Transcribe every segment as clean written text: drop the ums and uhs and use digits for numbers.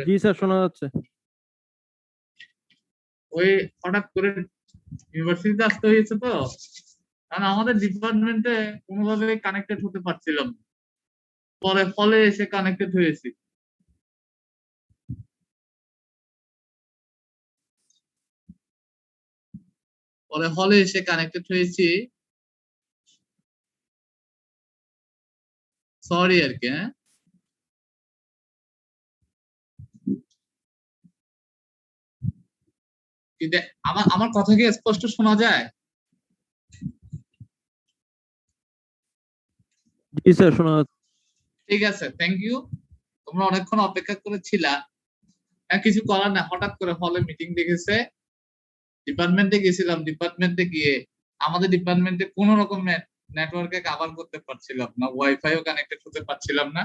জি sir, শোনা যাচ্ছে। ওই হঠাৎ করে ইউনিভার্সিটিতে আসতে হয়েছে তো, কারণ আমাদের ডিপার্টমেন্টে কোনোভাবে কানেক্টেড হতে পারছিলাম না। পরে ফলে এসে কানেক্টেড হয়েছি। পরে হলে এসে কানেক্টেড হয়েছি, সরি আর কি। হ্যাঁ, কিন্তু আমার আমার কথা কি স্পষ্ট শোনা যায়? জি স্যার, শোনা যাচ্ছে। ঠিক আছে, থ্যাংক ইউ। তোমরা অনেকক্ষণ অপেক্ষা করেছিলা। কিছু করার না, হঠাৎ করে হলে মিটিং দেখেছে। ডিপার্টমেন্টে গেছিলাম, ডিপার্টমেন্টে গিয়ে আমাদের ডিপার্টমেন্টে কোন রকম নেটওয়ার্কে কভার করতে পারছিলাম না, ওয়াইফাইও কানেক্টেড হতে পারছিলাম না।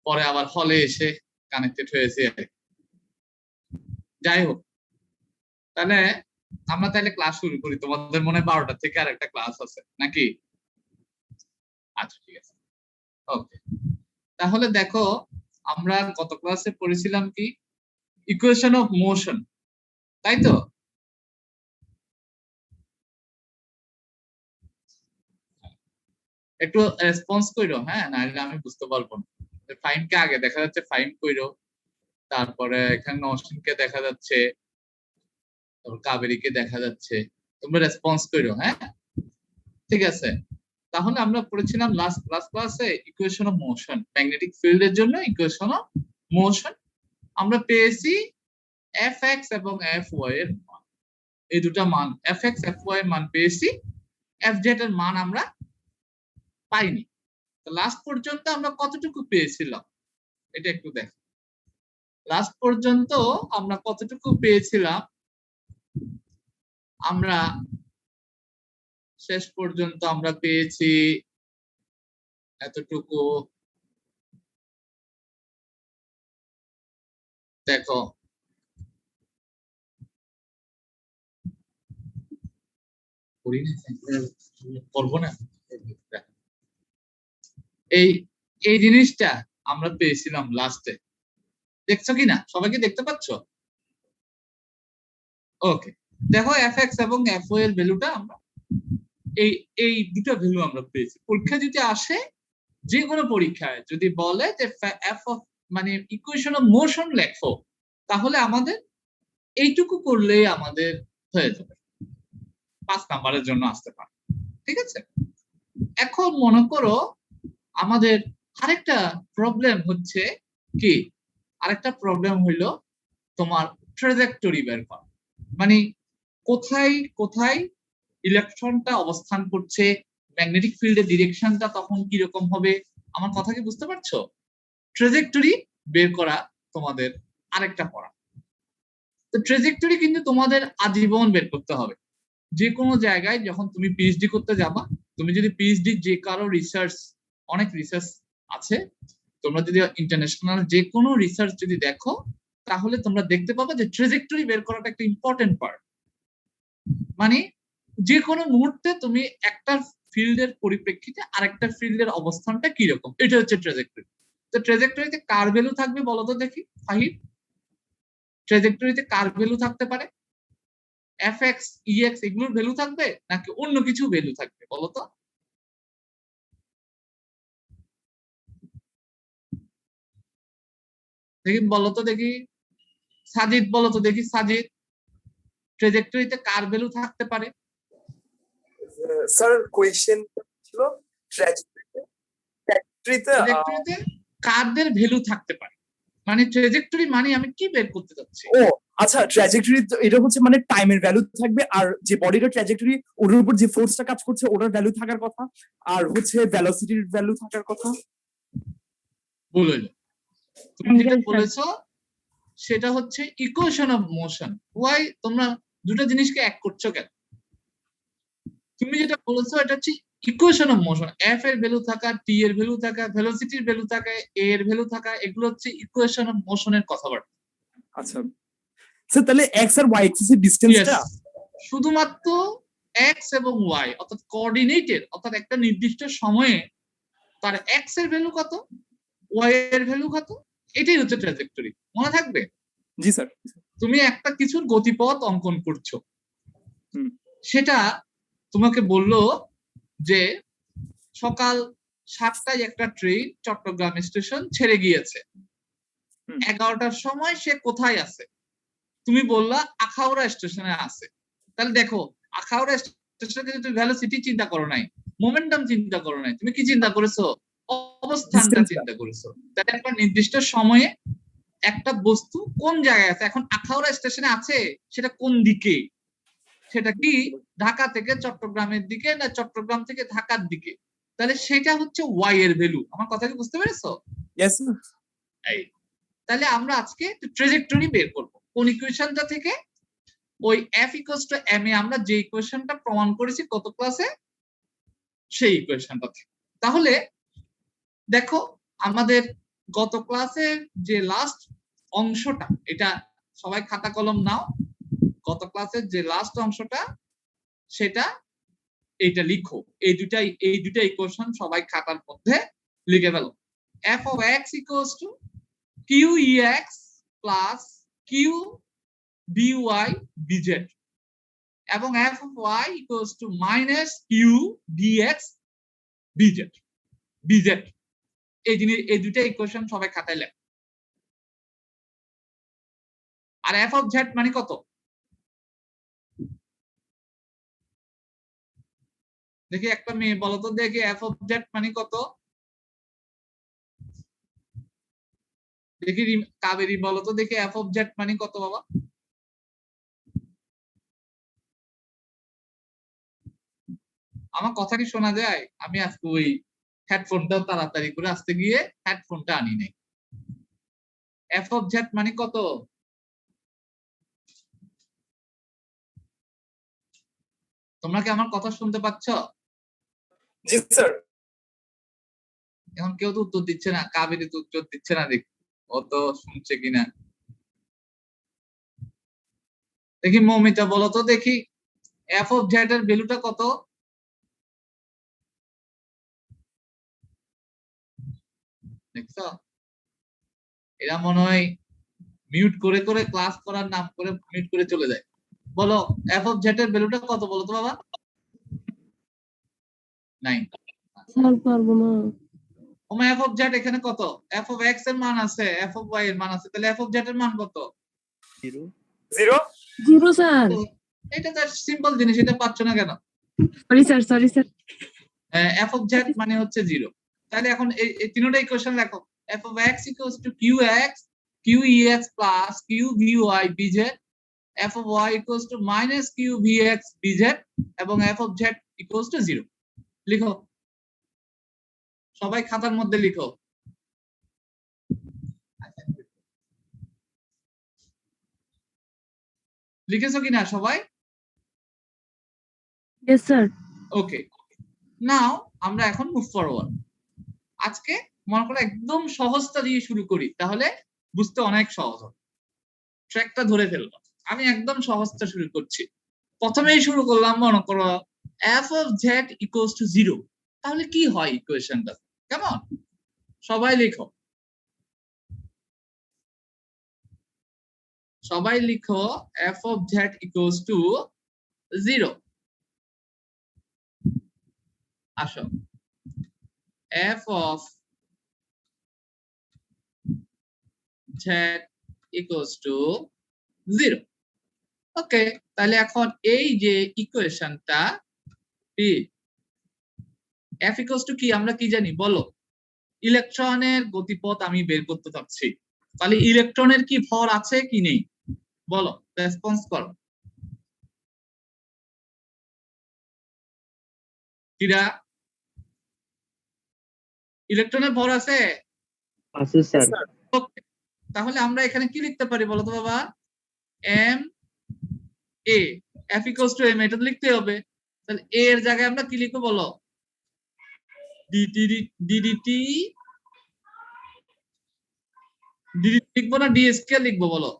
পরে আবার হলে এসে কানেক্টেড হয়েছে। যাই হোক, তাহলে আমরা তাহলে ক্লাস শুরু করি। তোমাদের মনে 12টা থেকে আর একটা ক্লাস আছে নাকি? আচ্ছা, ঠিক আছে, ওকে। তাহলে দেখো, আমরা গত ক্লাসে পড়েছিলাম কি, ইকুয়েশন অফ মোশন, তাই তো? একটু রেসপন্স কইরো, হ্যাঁ, না আমি বুঝতে পারবো না। ফাইমকে আগে দেখা যাচ্ছে, ফাইম কইরো। তারপরে এখানে নওশিনকে দেখা যাচ্ছে, তারপর কাবেরীকে দেখা যাচ্ছে। তোমরা রেসপন্স কইরো, হ্যাঁ, ঠিক আছে। তাহলে আমরা পড়েছিলাম লাস্ট ক্লাসে ইকুয়েশন অফ মোশন, ম্যাগনেটিক ফিল্ডের জন্য ইকুয়েশন অফ মোশন। আমরা পেয়েছি এফ এক্স এবং এফ ওয়াই এর মান, এই দুটা মান এফ এক্স এফ ওয়াই এর মান পেয়েছি, এফ জেড এর মান আমরা পাইনি। লাস্ট পর্যন্ত আমরা কতটুকু পেয়েছিলাম এটা একটু দেখ। লাস্ট পর্যন্ত আমরা কতটুকু পেয়েছিলাম? আমরা শেষ পর্যন্ত আমরা পেয়েছি এতটুকু। দেখো, করবো না, এই এই জিনিসটা আমরা পেয়েছিলাম লাস্টে। দেখছো কিনা, সবাইকে দেখতে পাচ্ছ? ওকে, দেখো এফ এক্স এবং এফ ও এর ভ্যালুটা আমরা এই এই দুটো ভ্যালু আমরা পেয়েছি। পরীক্ষা যদি আসে, যে কোনো পরীক্ষায় যদি বলে যে এফ অফ মানে ইকুয়েশন অফ মোশন লেখো, তাহলে আমাদের এইটুকু করলেই আমাদের হয়ে যাবে, 5 নাম্বারের জন্য আসতে পারে। ঠিক আছে, এখন মনে করো আমাদের আরেকটা প্রবলেম হচ্ছে কি, আরেকটা প্রবলেম হইলো তোমার ট্রাজেক্টরি বের করা, মানে কোথায় কোথায় ইলেকট্রনটা অবস্থান করছে, ম্যাগনেটিক ফিল্ডের ডিরেকশনটা তখন কি রকম হবে। আমার কথা কি বুঝতে পারছো? ট্রাজেক্টরি বের করা তোমাদের আরেকটা পড়া। তো ট্রাজেক্টরি কিন্তু তোমাদের আজীবন বের করতে হবে। যে কোনো জায়গায় যখন তুমি পিএইচডি করতে যাবা, তুমি যদি পিএইচডি যে কারো রিসার্চ, অনেক রিসার্চ আছে, তোমরা যদি ইন্টারন্যাশনাল যে কোনো রিসার্চ যদি দেখো, তাহলে তোমরা দেখতে পাবে যে ট্রাজেক্টরি বের করাটা একটা ইম্পর্টেন্ট পার্ট। মানে যে কোনো মুহূর্তে তুমি একটা ফিল্ডের পরিপ্রেক্ষিতে আরেকটা ফিল্ডের অবস্থানটা কি রকম, এটা হচ্ছে ট্রাজেক্টরি। তো ট্রাজেক্টরিতে কার ভ্যালু থাকবে বলো তো দেখি ফাহিম? ট্রাজেক্টরিতে কার ভ্যালু থাকতে পারে? এফ এক্স ই এক্স এগুলোর ভ্যালু থাকবে নাকি অন্য কিছু ভ্যালু থাকবে বলো তো? দেখি বলো তো দেখি, সাজিদ বলো তো দেখি, সাজিদ ট্রাজেক্টরিতে কার ভ্যালু থাকতে পারে? স্যার কোয়েশ্চেন ছিল ট্রাজেক্টরিতে কারদের ভ্যালু থাকতে পারে, মানে ট্রাজেক্টরি মানে আমি কি বের করতে যাচ্ছি? ও আচ্ছা, ট্র্যাজেক্টরি এটা হচ্ছে মানে টাইমের ভ্যালু থাকবে, আর যে বডির ট্র্যাজেক্টরি ওর উপর যে ফোর্সটা কাজ করছে ওটার ভ্যালু থাকার কথা, আর হচ্ছে ভেলোসিটির ভ্যালু থাকার কথা। বলে তুমি যেটা বলেছো সেটা হচ্ছে ইকুয়েশন অফ মোশন। ওয়াই তোমরা দুটো জিনিসকে এক করছো কেন? তুমি যেটা বলেছো এটা হচ্ছে ইকুয়েশন অফ মোশন, এফ এর ভ্যালু থাকা, টি এর ভ্যালু থাকা, ভেলোসিটির ভ্যালু থাকা, এ এর ভ্যালু থাকা, এগুলো হচ্ছে ইকুয়েশন অফ মোশনের কথাবার্তা। আচ্ছা স্যার, তাহলে এক্স আর ওয়াই এক্সিস এর ডিসটেন্সটা শুধুমাত্র এক্স এবং ওয়াই অর্থাৎ কোঅর্ডিনেটেড, অর্থাৎ একটা নির্দিষ্ট সময়ে তার এক্স এর ভ্যালু কত, ওয়াই এর ভ্যালু কত, এটাই হচ্ছে ট্র্যাজেক্টরি, মনে থাকবে। জি স্যার। তুমি একটা কিছুর গতিপথ অঙ্কন করছো, হুম। সেটা তোমাকে বললো যে সকাল 7টায় একটা ট্রেন চট্টগ্রাম স্টেশন ছেড়ে গিয়েছে, 11টার সময় সে কোথায় আছে? তুমি বললা আখাউড়া স্টেশনে আছে। তাহলে দেখো, আখাউড়া স্টেশনে তুমি ভেলোসিটি চিন্তা করো নাই, মোমেন্টাম চিন্তা করো নাই, তুমি কি চিন্তা করেছো? অবস্থানটা Distance টা। চিন্তা করেছো। তাহলে একটা নির্দিষ্ট সময়ে একটা বস্তু কোন জায়গায় আছে, এখন আখাউড়া স্টেশনে আছে, সেটা কোন দিকে? সেটা কি ঢাকা থেকে চট্টগ্রামের দিকে না চট্টগ্রাম থেকে ঢাকার দিকে? তাহলে সেটা হচ্ছে ওয়াই এর ভ্যালু। আমার কথা কি বুঝতে পেরেছো? Yes sir. এই, তাহলে আমরা আজকে ট্রেজেক্টরি বের করব কোন ইকুয়েশনটা থেকে? ওই f ইকুয়ালস টু m এ আমরা যে ইকুয়েশনটা প্রমাণ করেছি কত ক্লাসে, সেই ইকুয়েশনটা থেকে। তাহলে দেখো, আমাদের গত ক্লাসের যে লাস্ট অংশটা, এটা সবাই খাতা কলম নাও, গত ক্লাসের যে লাস্ট অংশটা সেটা এইটা লিখো। এই দুটা ইকুয়েশন সবাই খাতার মধ্যে লিখে ফেলো। f of x equals to qex plus q by bz এবং f of y equals to minus q dx bz। এই দুটা ইকুয়েশন সবাই খাতায় লেখ। আর f of z মানে কত? দেখি একটা মেয়ে বলো তো দেখি f of z মানে কত? দেখি কাবেরী বলো তো দেখি f of z মানে কত বাবা? আমার কথা কি শোনা যায়? আমি আজকে ওই হেডফোনটা তাড়াতাড়ি করে আসতে গিয়ে হেডফোনটা আনি নাই। f of z মানে কত? তোমরা কি আমার কথা শুনতে পাচ্ছ? জি স্যার। এখন কেউ তো উত্তর দিচ্ছে না, কাবেরী তো উত্তর দিচ্ছে না, দেখি ও তো শুনছে কিনা। দেখি মৌমিতা বলো তো দেখি f of z এর ভ্যালুটা কত? দেখছো, এরা মনে হয় মিউট করে করে ক্লাস করার নাম করে মিউট করে চলে যায়। বলো f of z এর ভ্যালুটা কত বলো তো বাবা? 9। স্যার পারবো না। ওমা f of z এখানে কত? f of x এর মান আছে, f of y এর মান আছে, তাহলে f of z এর মান কত? 0 0 স্যার। এটা তো সিম্পল জিনিস, এটা পাচ্ছ না কেন? Sorry sir. f of z মানে হচ্ছে 0। তাহলে এখন এই তিনটা ইকুয়েশন লেখো। f of x equals to qx qex plus qvy bz, f of y equals to minus qvx bz এবং f of z equals to 0। লিখো, সবাই খাতার মধ্যে লিখো। লিখেছো কিনা সবাই? Yes sir. ওকে, নাও আমরা এখন মুভ ফরওয়ার্ড। আজকে মনে করো একদম সহজটা দিয়ে শুরু করি, তাহলে বুঝতে অনেক সহজ হবে, ট্র্যাকটা ধরে ফেলবো। আমি একদম সহজটা শুরু করছি। প্রথমেই শুরু করলাম মনে করো f of z equals to 0। তাহলে কি হয় ইকুয়েশনটা? কেমন? সবাই লিখো, সবাই লিখো f of z equals to 0। আসো, f of z equals to 0। ওকে, তাহলে এখন এই যে ইকুয়েশনটা f equals to কি আমরা কি জানি বলো? ইলেকট্রনের গতিপথ আমি বের করতে চাচ্ছি। তাহলে ইলেকট্রনের কি ভর আছে কি নেই বলো, রেসপন্স করো। কিরা, ইলেকট্রনের ভর আছে? আছে স্যার। তাহলে আমরা এখানে কি লিখতে পারি বলো তো বাবা? m a f equals to m, এটা তো লিখতে হবে। তাহলে a এর জায়গায় আমরা কি লিখবো বলো? dt লিখবো না d স্কয়ার লিখবো বলো?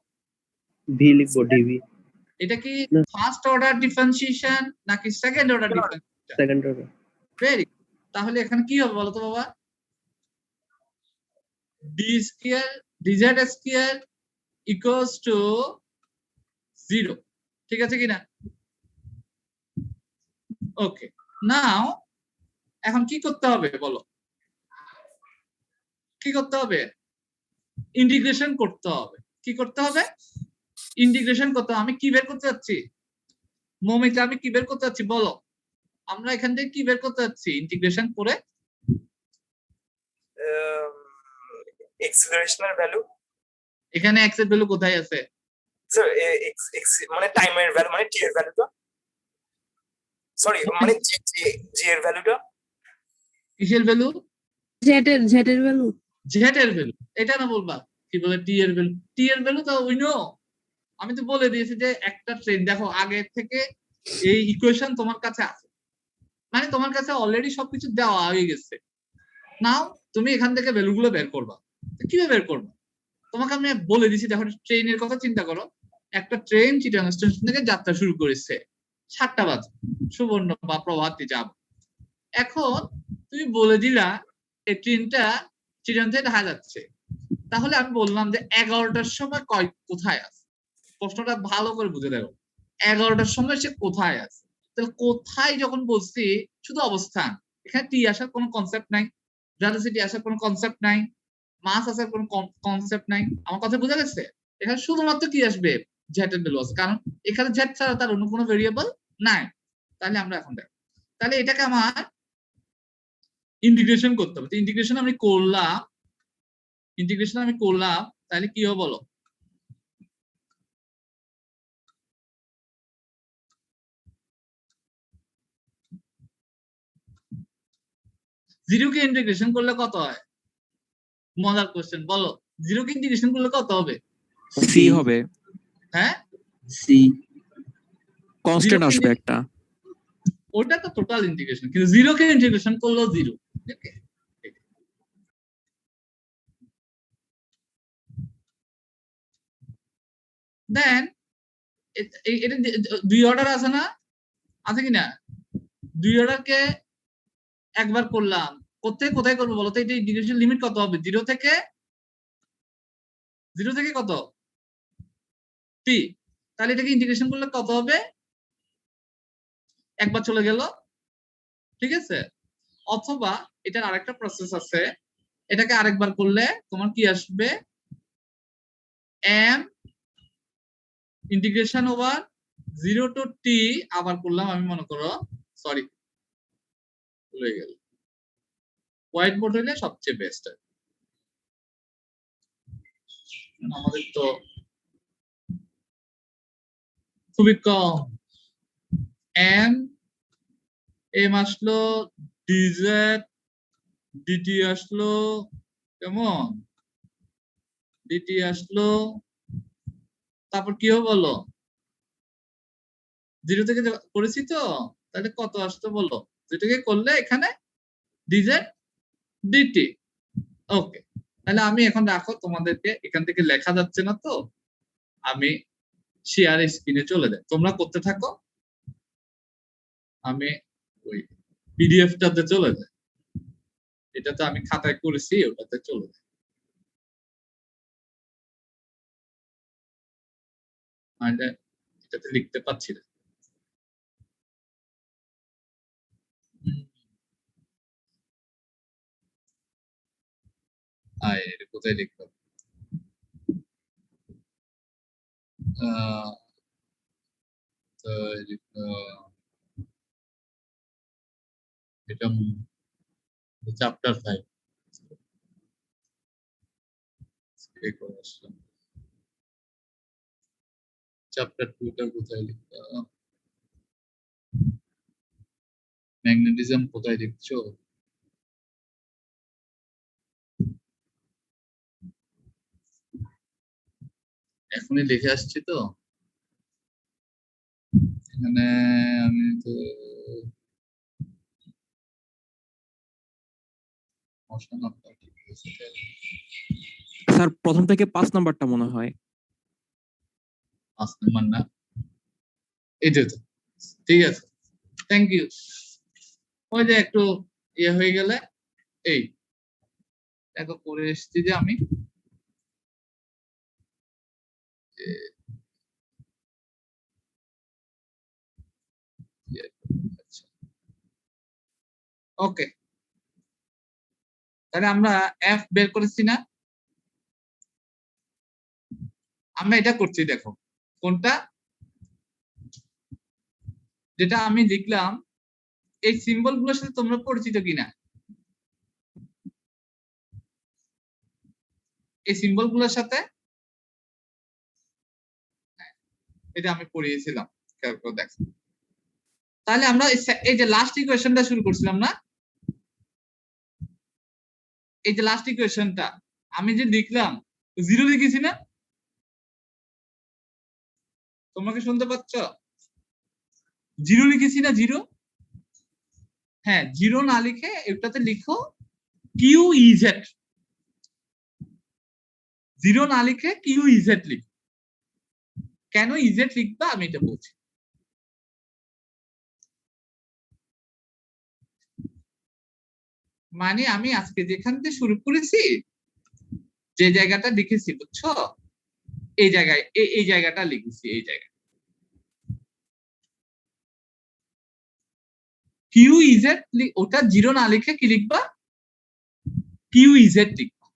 ভি লিখবো, ডিভি। এটা কি ফার্স্ট অর্ডার ডিফারেন্সিয়েশন নাকি second order differentiation? Second order. Very. তাহলে এখানে কি হবে বলো তো বাবা? d square dz square equals to 0 ঠিক আছে কিনা ওকে নাও এখন কি করতে হবে বলো কি করতে হবে ইন্টিগ্রেশন করতে হবে কি করতে হবে ইন্টিগ্রেশন করতে হবে। আমি কি বের করতে যাচ্ছি মৌমিতা আমি কি বের করতে যাচ্ছি বলো আমরা এখান থেকে কি বের করতে যাচ্ছি ইন্টিগ্রেশন করে এক্সিলারেশনের ভ্যালু এখানে x এর ভ্যালু কোথায় আছে স্যার এক্স মানে টাইমের ভ্যালু মানে t এর ভ্যালুটা সরি মানে g এর ভ্যালুটা কিসের ভ্যালু জেটের ভ্যালু z এর ভ্যালু এটা না বলবা কি বলে t এর ভ্যালু t এর ভ্যালু তো উই নো আমি তো বলে দিয়েছি যে একটা ট্রেন দেখো আগে থেকে এই ইকুয়েশন তোমার কাছে আছে মানে তোমার কাছে অলরেডি সবকিছু দেওয়া হয়ে গেছে নাও তুমি এখান থেকে ভ্যালুগুলো বের করবা কিভাবে বের করবা তোমাকে আমি বলে দিছি দেখো ট্রেনের কথা চিন্তা করো একটা ট্রেন চিটাগাং স্টেশন থেকে যাত্রা শুরু করেছে 7টা বাজে সুবর্ণ বা প্রভাতী যাব এখন তুমি বলে দিলা এই ট্রেনটা চিটাগাং থেকে ঢাকা যাচ্ছে তাহলে আমি বললাম যে 11টার সময় কোথায় আছে প্রশ্নটা ভালো করে বুঝে দেখো 11টার সময় সে কোথায় আছে তাহলে কোথায় যখন বলছি শুধু অবস্থান এখানে টি আসার কোনো কনসেপ্ট নাই ভেলোসিটি আসার কোনো কনসেপ্ট নাই মাস আসার কোনো কনসেপ্ট নাই আমার কথা বোঝা গেছে এখানে শুধুমাত্র কি আসবে জেড এর ভ্যালু আছে কারণ এখানে জেড ছাড়া তার অন্য কোনো ভেরিয়েবল নাই তাহলে আমরা এখন দেখো তাহলে এটাকে আমার ইন্টিগ্রেশন করতে হবে ইন্টিগ্রেশন আমি করলাম তাহলে কি হবে বলো জিরো কে ইন্টিগ্রেশন করলে কত হয় মজার কোশ্চেন বলো জিরো কে ইন্টিগ্রেশন করলে কত হবে সি হবে হ্যাঁ সি কনস্ট্যান্ট আসবে একটা ওটা তো টোটাল ইন্টিগ্রেশন কিন্তু জিরো কে ইন্টিগ্রেশন করলেও জিরো দেন এটা দুই অর্ডার আছে না আছে কিনা দুই অর্ডারকে একবার করলাম কোথায় করবো বলতো এটা ইন্টিগ্রেশন লিমিট কত হবে জিরো থেকে কত টি তাহলে এটাকে ইন্টিগ্রেশন করলে কত হবে একবার চলে গেল ঠিক আছে অথবা এটার আরেকটা প্রসেস আছে এটাকে আরেকবার করলে তোমার কি আসবে এম ইন্টিগ্রেশন ওভার 0 টু টি আবার করলাম আমি মনে করো সরি ভুলে গেল হোয়াইট বোর্ড হলে সবচেয়ে বেস্ট আমাদের তো খুবই কম এম আসলো ডিজেড ডিটি আসলো কেমন ডিটি আসলো তারপর কি হবে বলো 0 থেকে করেছি তো তাহলে কত আসতো বলো 0 থেকে করলে এখানে ডিজেড ডিটি ওকে তাহলে আমি এখন রাখো তোমাদেরকে এখান থেকে লেখা যাচ্ছে না তো আমি শেয়ার স্ক্রিনে চলে যাই তোমরা করতে থাকো আমি ওই পিডিএফটাতে চলে যাই এটা তো আমি খাতায় করেছি ওটাতে চলে যাই এটাতে লিখতে পাচ্ছি না এটা কোথায় লিখবো এটা চ্যাপ্টার 5 চ্যাপ্টার 2টা কোথায় লিখতাম ম্যাগনেটিজম কোথায় লিখছো এখনই লিখে আসছি তো এখানে আমি তো স্যার প্রথম থেকে 5 নাম্বারটা মনে হয় 5 নাম্বার না এটা তো ঠিক আছে থ্যাংক ইউ ওই যে একটু ইয়ে হয়ে গেলে এই দেখো করে এসেছি যে আমি ওকে, তাহলে আমরা এফ বের করেছি না? আমরা এটা করছি, দেখো কোনটা, যেটা আমি লিখলাম, এই সিম্বল গুলোর সাথে তোমরা পরিচিত কিনা? এই সিম্বল গুলোর সাথে এটা আমি পড়িয়েছিলাম, দেখো। তাহলে আমরা এই যে লাস্ট ইকুয়েশনটা শুরু করছিলাম না, এই যে লাস্ট ইকুয়েশনটা আমি যে লিখলাম, জিরো লিখেছি না? তোমরা কি শুনতে পাচ্ছ? জিরো লিখেছি না? জিরো, হ্যাঁ, জিরো না লিখে এটাতে লিখো কিউ ইজেড। জিরো না লিখে কিউ ইজেড লিখো। কেন ইজেড লিখবা আমি এটা বলছি। মানে আমি আজকে যেখান থেকে শুরু করেছি, যে জায়গাটা লিখেছি, বুঝছো, এই জায়গায় এই জায়গাটা লিখেছি, এই জায়গায় কিউ ইজেড, ওটা জিরো না লিখে কি লিখবা? কিউ ইজেড লিখবা।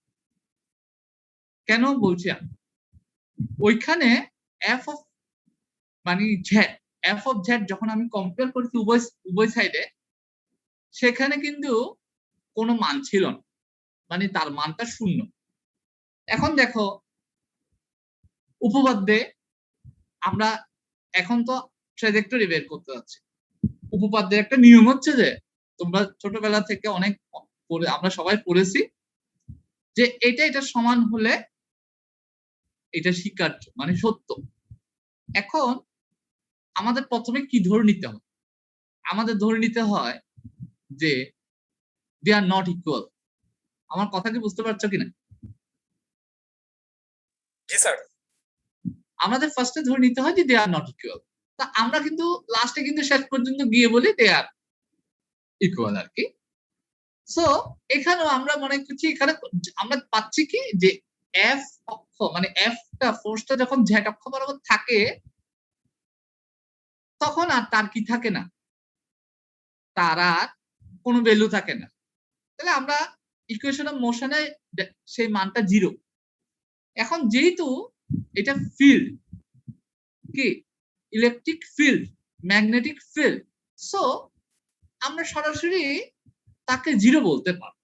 কেন বলছি আমি, ওইখানে এফ অফ মানে জেড, এফ অফ জেড যখন আমি কম্পেয়ার করেছি উভয় সাইডে, সেখানে কিন্তু কোনো মান ছিল না, মানে তার মানটা শূন্য। এখন দেখো উপপাদ্যে আমরা এখন তো ট্র্যাজেক্টরি বের করতে যাচ্ছি। উপপাদ্যের একটা নিয়ম হচ্ছে যে, তোমরা ছোটবেলা থেকে অনেক আমরা সবাই পড়েছি যে এটা সমান হলে এটা স্বীকার্য, মানে সত্য। এখন আমাদের প্রথমে কি ধরে নিতে হয়? আমাদের ধরে নিতে হয় যে দে আর নট ইকুয়াল। আমার কথা কি বুঝতে পারছো কিনা? জি স্যার। আমাদের ফার্স্টে ধরে নিতে হয় যে দে আর নট ইকুয়াল। তা আমরা কিন্তু লাস্টে কিন্তু শেষ পর্যন্ত গিয়ে বলি দে আর ইকুয়াল আর কি। সো এখানেও আমরা মনে করছি, এখানে আমরা পাচ্ছি কি যে এফ অক্ষ, মানে এফটা ফোর্সটা যখন জেড অক্ষ বরাবর থাকে, তখন আর তার কি থাকে না, তার আর কোনো ভ্যালু থাকে না। তাহলে আমরা ইকুয়েশন অফ মোশনে সেই মানটা জিরো। এখন যেহেতু এটা ফিল্ড, কি electric field, magnetic field, so আমরা সরাসরি তাকে জিরো বলতে পারবো।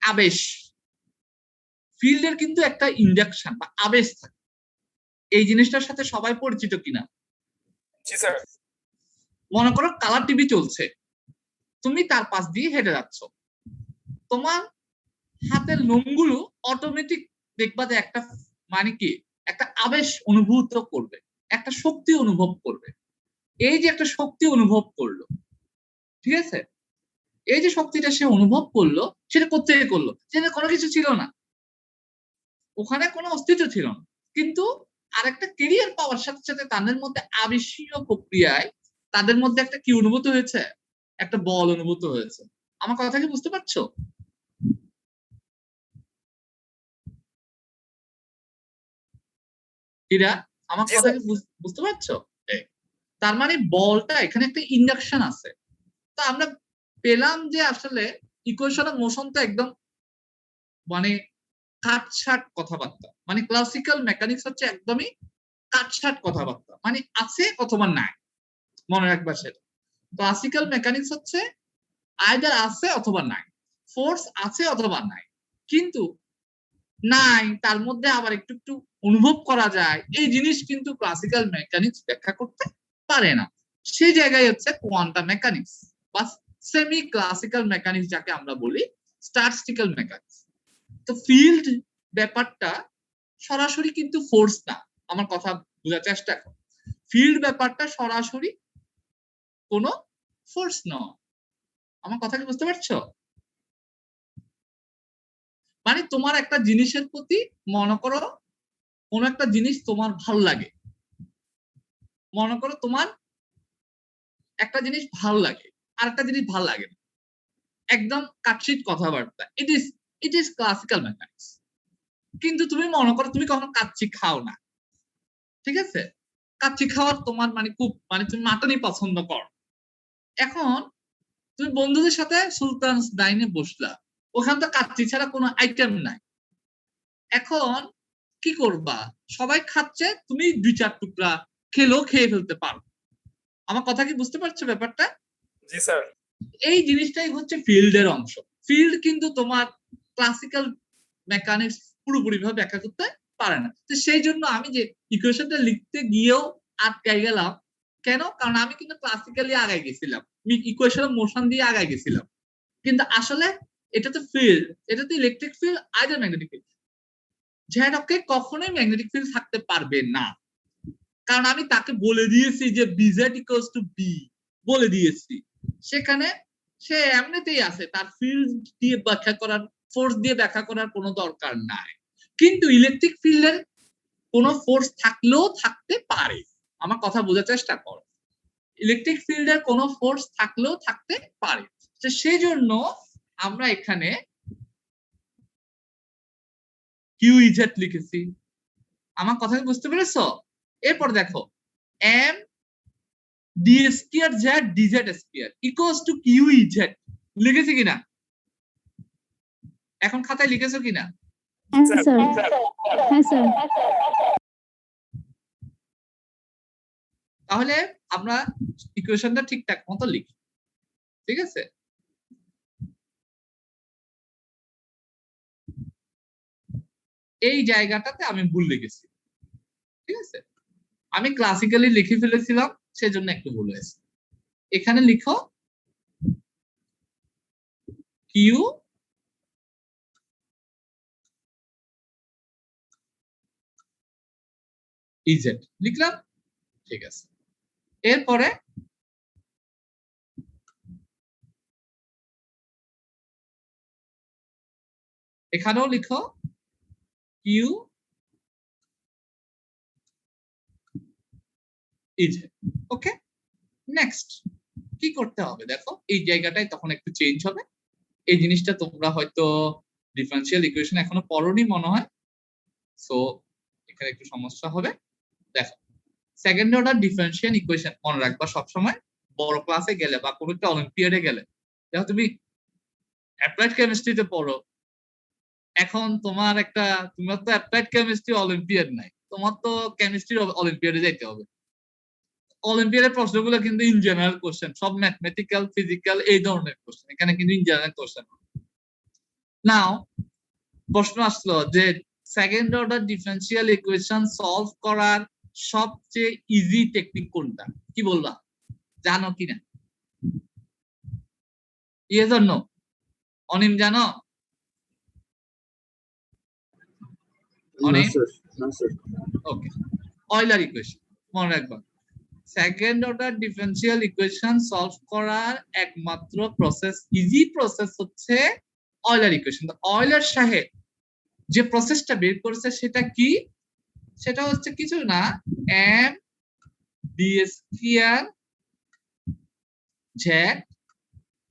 আবেশ, ফিল্ডের কিন্তু একটা ইন্ডাকশন বা আবেশ থাকে। এই জিনিসটার সাথে সবাই পরিচিত কিনা? জি স্যার। মনে করো কালার টিভি চলছে, তুমি তার পাশ দিয়ে হেঁটে যাচ্ছ, তোমার হাতের লোমগুলো অটোমেটিক দেখবা যে একটা মানে কি একটা আবেশ অনুভূত করবে, একটা শক্তি অনুভব করবে। এই যে একটা শক্তি অনুভব করলো, ঠিক আছে, এই যে শক্তিটা সে অনুভব করলো, সেটা কোত্থেকে করলো? সেটা কোনো কিছু ছিল না, ওখানে কোনো অস্তিত্ব ছিল না, কিন্তু আরেকটা কেরিয়ার পাওয়ার সাথে সাথে তাদের মধ্যে আবেশীয় প্রক্রিয়ায় তাদের মধ্যে একটা কি অনুভূত হয়েছে? একটা বল অনুভূত হয়েছে। আমার কথা কি বুঝতে পারছো? এরা আমার কথা কি বুঝতে পারছো? তার মানে বলটা এখানে একটা ইন্ডাকশন আছে। তো আমরা পেলাম যে আসলে ইকুয়েশন অফ মোশনটা একদম মানে কাটছাট কথাবার্তা, মানে ক্লাসিক্যাল মেকানিক্স হচ্ছে একদমই কাটছাট কথাবার্তা, মানে আছে অথবা নাই, মনে রাখবা সেটা। ক্লাসিক্যাল মেকানিক্স হচ্ছে আইদার আছে অথবা নাই, ফোর্স আছে অথবা নাই, কিন্তু নাই তার মধ্যে আবার একটু একটু অনুভব করা যায়, এই জিনিস কিন্তু ক্লাসিক্যাল মেকানিক্স ব্যাখ্যা করতে পারে না। সেই জায়গায় হচ্ছে কোয়ান্টাম মেকানিক্স বা সেমি ক্লাসিক্যাল মেকানিক্স, যাকে আমরা বলি স্ট্যাটিস্টিক্যাল মেকানিক্স। তো ফিল্ড ব্যাপারটা সরাসরি কিন্তু ফোর্স না, আমার কথা বোঝার চেষ্টা করো। ফিল্ড ব্যাপারটা সরাসরি কোনো ফোর্স নয়। আমার কথা কি বুঝতে পারছো? মানে তোমার একটা জিনিসের প্রতি, মনে করো কোন একটা জিনিস তোমার ভাল লাগে, মনে করো তোমার একটা জিনিস ভাল লাগে আর একটা জিনিস ভাল লাগে না, একদম কাটশিট কথাবার্তা, ইট ইজ ক্লাসিক্যাল মেকানিক্স। কিন্তু তুমি মনে করো তুমি কখনো কাচ্চি খাও না, ঠিক আছে, কাচ্চি খাওয়ার তোমার মানে খুব মানে তুমি মাটনই পছন্দ করো। এখন তুমি বন্ধুদের সাথে সুলতানস ডাইনে বসলা, ওখানে তো কাচ্চি ছাড়া কোনো আইটেম নাই। এখন কি করবা, সবাই খাচ্ছে, তুমি 2-4 টুকরা খেয়ে ফেলতে পারো। আমার কথা কি বুঝতে পারছো ব্যাপারটা? জি স্যার। এই জিনিসটাই হচ্ছে ফিল্ডের অংশ। ফিল্ড কিন্তু তোমার ক্লাসিক্যাল মেকানিক্স পুরোপুরি ভাবে ব্যাখ্যা করতে পারে না। তো সেই জন্য আমি যে ইকুয়েশনটা লিখতে গিয়েও আটকাই গেলাম কেন, কারণ আমি কিন্তু ক্লাসিক্যালি আগায় গেছিলাম, ইকুয়েশন মোশন দিয়ে আগায় গেছিলাম, কিন্তু আসলে এটা তো ফিল্ড, এটা তো electric field, either magnetic field. ঝ্যাডকে কখনোই ম্যাগনেটিক ফিল্ড থাকতে পারবে না, কারণ আমি তাকে বলে দিয়েছি যে বিজেড ইকুয়ালস টু বি, বলে দিয়েছি। সেখানে সে এমনিতেই আছে, তার ফিল্ড দিয়ে ব্যাখ্যা করার, ফোর্স দিয়ে ব্যাখ্যা করার কোনো দরকার নাই। কিন্তু ইলেকট্রিক ফিল্ডের কোনো ফোর্স থাকলেও থাকতে পারে। আমার কথা বোঝার চেষ্টা করো, ইলেকট্রিক ফিল্ডের কোনো ফোর্স থাকলেও থাকতে পারে। তো সেই জন্য আমরা এখানে কিউ ইজেড লিখেছি। আমার কথা বুঝতে পেরেছো? এরপর দেখো M D square Z D Z square equals to Q E Z লিখেছি কিনা? এখন খাতায় লিখেছো কিনা? তাহলে আমরা ইকুয়েশনটা ঠিকঠাক মতো লিখি, ঠিক আছে? এই জায়গাটাতে আমি ভুল লিখেছি, ঠিক আছে, আমি ক্লাসিক্যালি লিখে ফেলেছিলাম, সেজন্য একটু ভুল হয়েছে। এখানে লিখো কিউ ইজেড লিখলাম, ঠিক আছে। এরপরে এখানেও লিখো কিউ ইজেড। ওকে, নেক্সট কি করতে হবে দেখো, এই জায়গাটায় তখন একটু চেঞ্জ হবে। এই জিনিসটা তোমরা হয়তো ডিফারেনশিয়াল ইকুয়েশন এখনো পড়োনি মনে হয়, সো এখানে একটু সমস্যা হবে। দেখো সেকেন্ড অর্ডার ডিফারেনশিয়াল ইকুয়েশন মনে রাখবা সবসময়, বড় ক্লাসে গেলে বা কোনো একটা অলিম্পিয়াডে গেলে। দেখো তুমি অ্যাপ্লাইড কেমিস্ট্রিতে পড়ো, এখন তোমার তো অ্যাপ্লাইড কেমিস্ট্রি অলিম্পিয়াড নাই, তোমার তো কেমিস্ট্রি অলিম্পিয়াডে যাইতে হবে। অলিম্পিয়াডের প্রশ্নগুলো কিন্তু ইন জেনারেল কোশ্চেন, সব ম্যাথমেটিক্যাল ফিজিক্যাল এই ধরনের কোশ্চেন, এখানে কিন্তু ইন জেনারেল কোশ্চেন। নাও প্রশ্ন আসলো যে second order differential equation solve করার সবচেয়ে ইজি টেকনিক কোনটা, কি বলবা, জানো কিনা? Yes or no? অনিম জানো? অনিম? ওকে, অয়লার ইকুয়েশন মনে রাখবা। Second order differential equation solve করার একমাত্র প্রসেস, ইজি প্রসেস হচ্ছে অয়লার ইকুয়েশন। অয়লার সাহেব যে প্রসেসটা বের করেছে সেটা কি? সেটা হচ্ছে কিছু না, M D square Z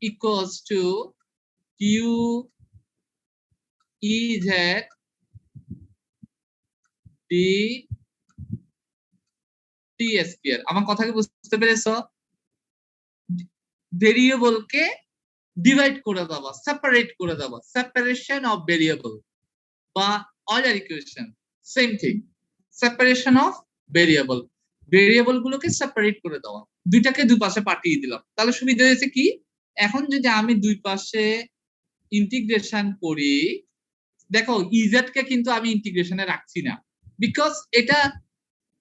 equals to Q E Z D T square. আমার কথা কি বুঝতে পেরেছো? ভেরিয়েবলকে ডিভাইড করে দেওয়া, সেপারেট করে দেওয়া, সেপারেশন অফ ভেরিয়েবল বা Euler equation same thing, separation of variable. Variable গুলোকে সেপারেট করে দেওয়া, দুইটাকে দুই পাশে পাঠিয়ে দিলাম, তাহলে সুবিধা হয়েছে কি? এখন যদি আমি দুই পাশে ইন্টিগ্রেশন করি, দেখো ইজেড কে কিন্তু আমি ইন্টিগ্রেশনে রাখছি না, বিকজ এটা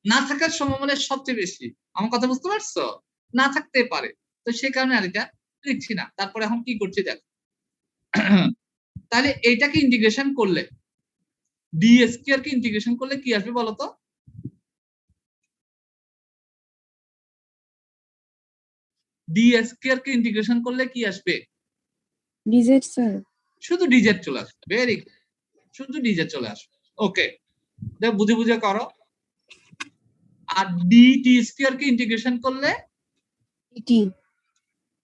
না থাকার সম্ভাবনা সবচেয়ে বেশি। আমার কথা বুঝতে পারছো? না থাকতে পারে, তো সেই কারণে আর এটা লিখছি না। তারপরে এখন কি করছি দেখো, তাহলে এইটাকে ইন্টিগ্রেশন করলে, ডি স্কয়ার কে ইন্টিগ্রেশন করলে কি আসবে বলতো? ডি স্কয়ার কে ইন্টিগ্রেশন করলে কি আসবে? DZ sir. শুধু ডিজেড চলে আসবে। ভেরি গুড, শুধু ডিজেড চলে আসবে। ওকে, দেখ বুঝে বুঝে করো। আর ডি টি স্কয়ার কে ইন্টিগ্রেশন করলে টি।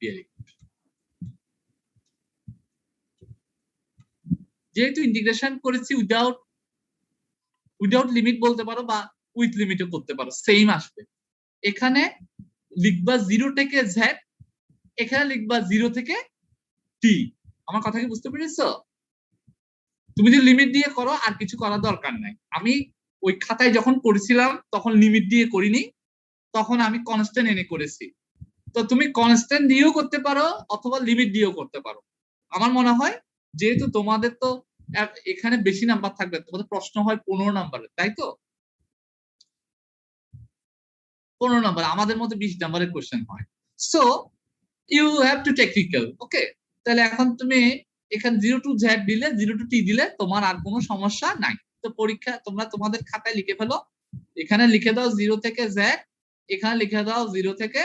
Very good. যেহেতু ইন্টিগ্রেশন করেছি উইদাউট উইদাউট লিমিট বলতে পারো বা উইথ লিমিটও করতে পারো, সেম আসবে। এখানে লিখবা 0 থেকে z, এখানে লিখবা 0 থেকে t। আমার কথা কি বুঝতে পেরেছো? তুমি যদি লিমিট দিয়ে করো আর কিছু করার দরকার নাই। আমি ওই খাতায় যখন করেছিলাম তখন লিমিট দিয়ে করিনি, তখন আমি কনস্ট্যান্ট এনে করেছি। তো তুমি কনস্ট্যান্ট দিয়েও করতে পারো অথবা লিমিট দিয়েও করতে পারো। আমার মনে হয় যেহেতু তোমাদের তো এখানে বেশি নাম্বার থাকবে, তোমাদের প্রশ্ন হয় 15 নাম্বারের, তাই তো? 15 নাম্বার, আমাদের মধ্যে 20 নাম্বারের কোশ্চেন হয়। So you have to technical, okay? তাহলে এখন তুমি এখানে 0 to z দিলে, 0 to t দিলে তোমার আর কোনো সমস্যা নাই। তো পরীক্ষা তোমরা তোমাদের খাতায় লিখে ফেলো, এখানে লিখে দাও 0 থেকে z, এখানে লিখে দাও 0 থেকে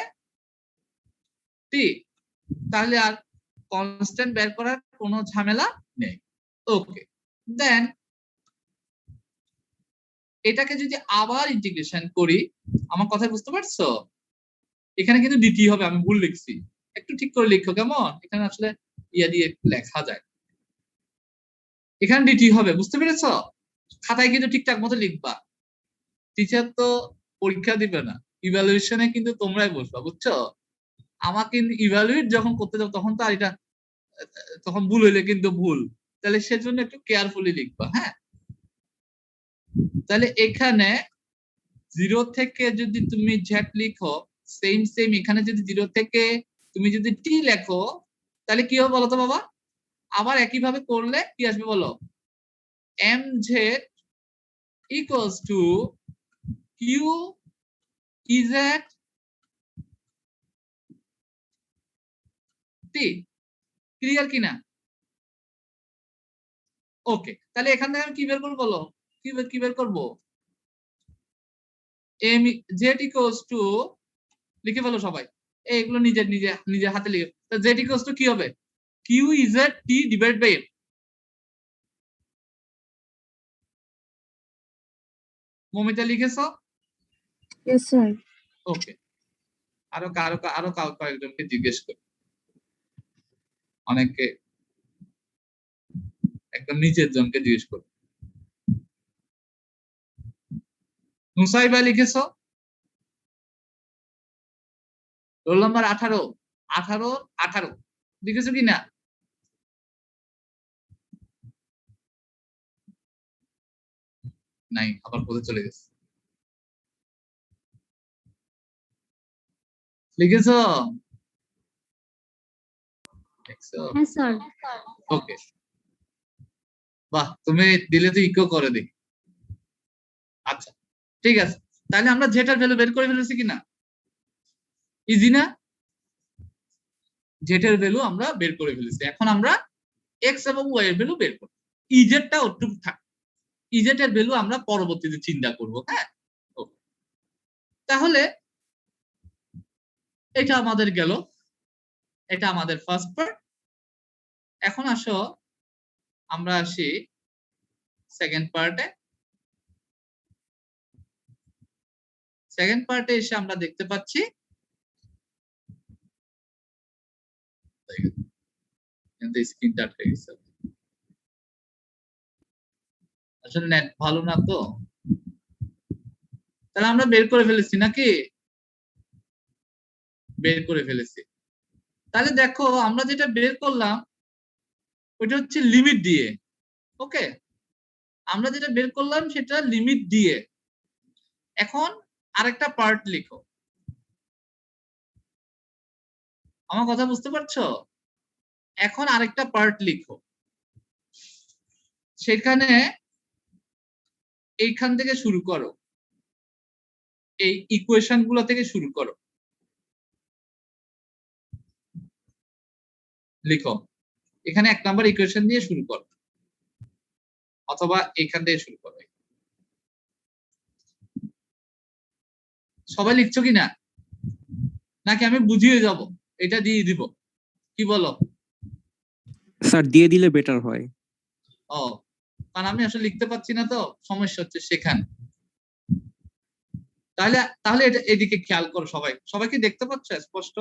t। তাহলে আর কনস্ট্যান্ট বের করার কোনো ঝামেলা নেই। ওকে, দেন এটাকে যদি আবার ইন্টিগ্রেশন করি, আমার কথা বুঝতে পারছো? এখানে কিন্তু ডিটি হবে, আমি ভুল লিখছি, একটু ঠিক করে লিখো কেমন? এখানে আসলে ইয়া দিয়ে লেখা যায়, এখানে ডিটি হবে, বুঝতে পেরেছো? খাতায় কিন্তু ঠিকঠাক মতো লিখবা। টিচার তো পরীক্ষা দিবে না, ইভ্যালুয়েশনে কিন্তু তোমরাই বসবা, বুঝছো? আমাকে ইভ্যালুয়েট যখন করতে যাও তখন তো আর এটা, তখন ভুল হইলে কিন্তু ভুল, তাহলে সেজন্য একটু কেয়ারফুলি লিখবা, হ্যাঁ? তাহলে এখানে 0 থেকে যদি তুমি z লিখো, সেম সেম এখানে যদি 0 থেকে তুমি যদি t লেখো, তাহলে কি হবে বলো তো বাবা? আবার একই ভাবে করলে কি আসবে বলো? mz equals to q ez t। Clear কিনা? ওকে, তাহলে এখান থেকে আমি কি বের করবো বলো? কি বের করবো? m z equals to, লিখে ফেলো সবাই, এইগুলো নিজে নিজে নিজে হাতে লিখে। তো z equals to কি হবে? q ez t divide by m। Mamita লিখেছো? Yes, sir. ওকে, আরো কয়েকজনকে জিজ্ঞেস করি, অনেককে একদম নিচের জনকে জিজ্ঞেস করি। নুসাইবা লিখেছো? রোল নাম্বার 18 লিখেছো কি না? নাই, আবার কোথায় চলে গেছে? লিখেছো? হ্যাঁ স্যার। ওকে, বাহ, তুমি দিলে তো ইকো করে দিই। আচ্ছা, ঠিক আছে, তাহলে আমরা যেটার ভ্যালু বের করে ফেলেছি কিনা? ইজি না? যেটার ভ্যালু আমরা বের করে ফেলেছি, এখন আমরা এক্স এবং ওয়াই এর ভ্যালু বের করব। ইজেডটা ওটুকু থাক, ইজেড এর ভ্যালু আমরা পরবর্তীতে চিন্তা করব, হ্যাঁ? তাহলে এটা আমাদের গেল, এটা আমাদের ফার্স্ট পার্ট। এখন আসো আমরা আসি সেকেন্ড পার্টে। সেকেন্ড পার্টে এসে আমরা দেখতে পাচ্ছি স্ক্রিনটা আটকে গেছে, আসলে নেট ভালো না তো। তাহলে আমরা বের করে ফেলেছি নাকি? বের করে ফেলেছি। তাহলে দেখো আমরা যেটা বের করলাম ওইটা হচ্ছে লিমিট দিয়ে, ওকে? আমরা যেটা বের করলাম সেটা লিমিট দিয়ে। এখন আরেকটা পার্ট লিখো, আমার কথা বুঝতে পারছো? এখন আরেকটা পার্ট লিখো, সেখানে এইখান থেকে শুরু করো, এই ইকুয়েশন গুলো থেকে শুরু করো, লিখো এখানে 1 নাম্বার ইকুয়েশন দিয়ে শুরু করো, অথবা এখান থেকে শুরু করো। সবাই লিখছো কিনা, নাকি আমি বুঝিয়ে যাব, এটা দিয়ে দিব? কি বলো? স্যার দিয়ে দিলে বেটার হয়। ও, কারণ আমি আসলে লিখতে পাচ্ছি না তো, সমস্যা হচ্ছে সেখানে। তাহলে তাহলে এটা এদিকে খেয়াল করো, সবাইকে দেখতে পাচ্ছ স্পষ্ট?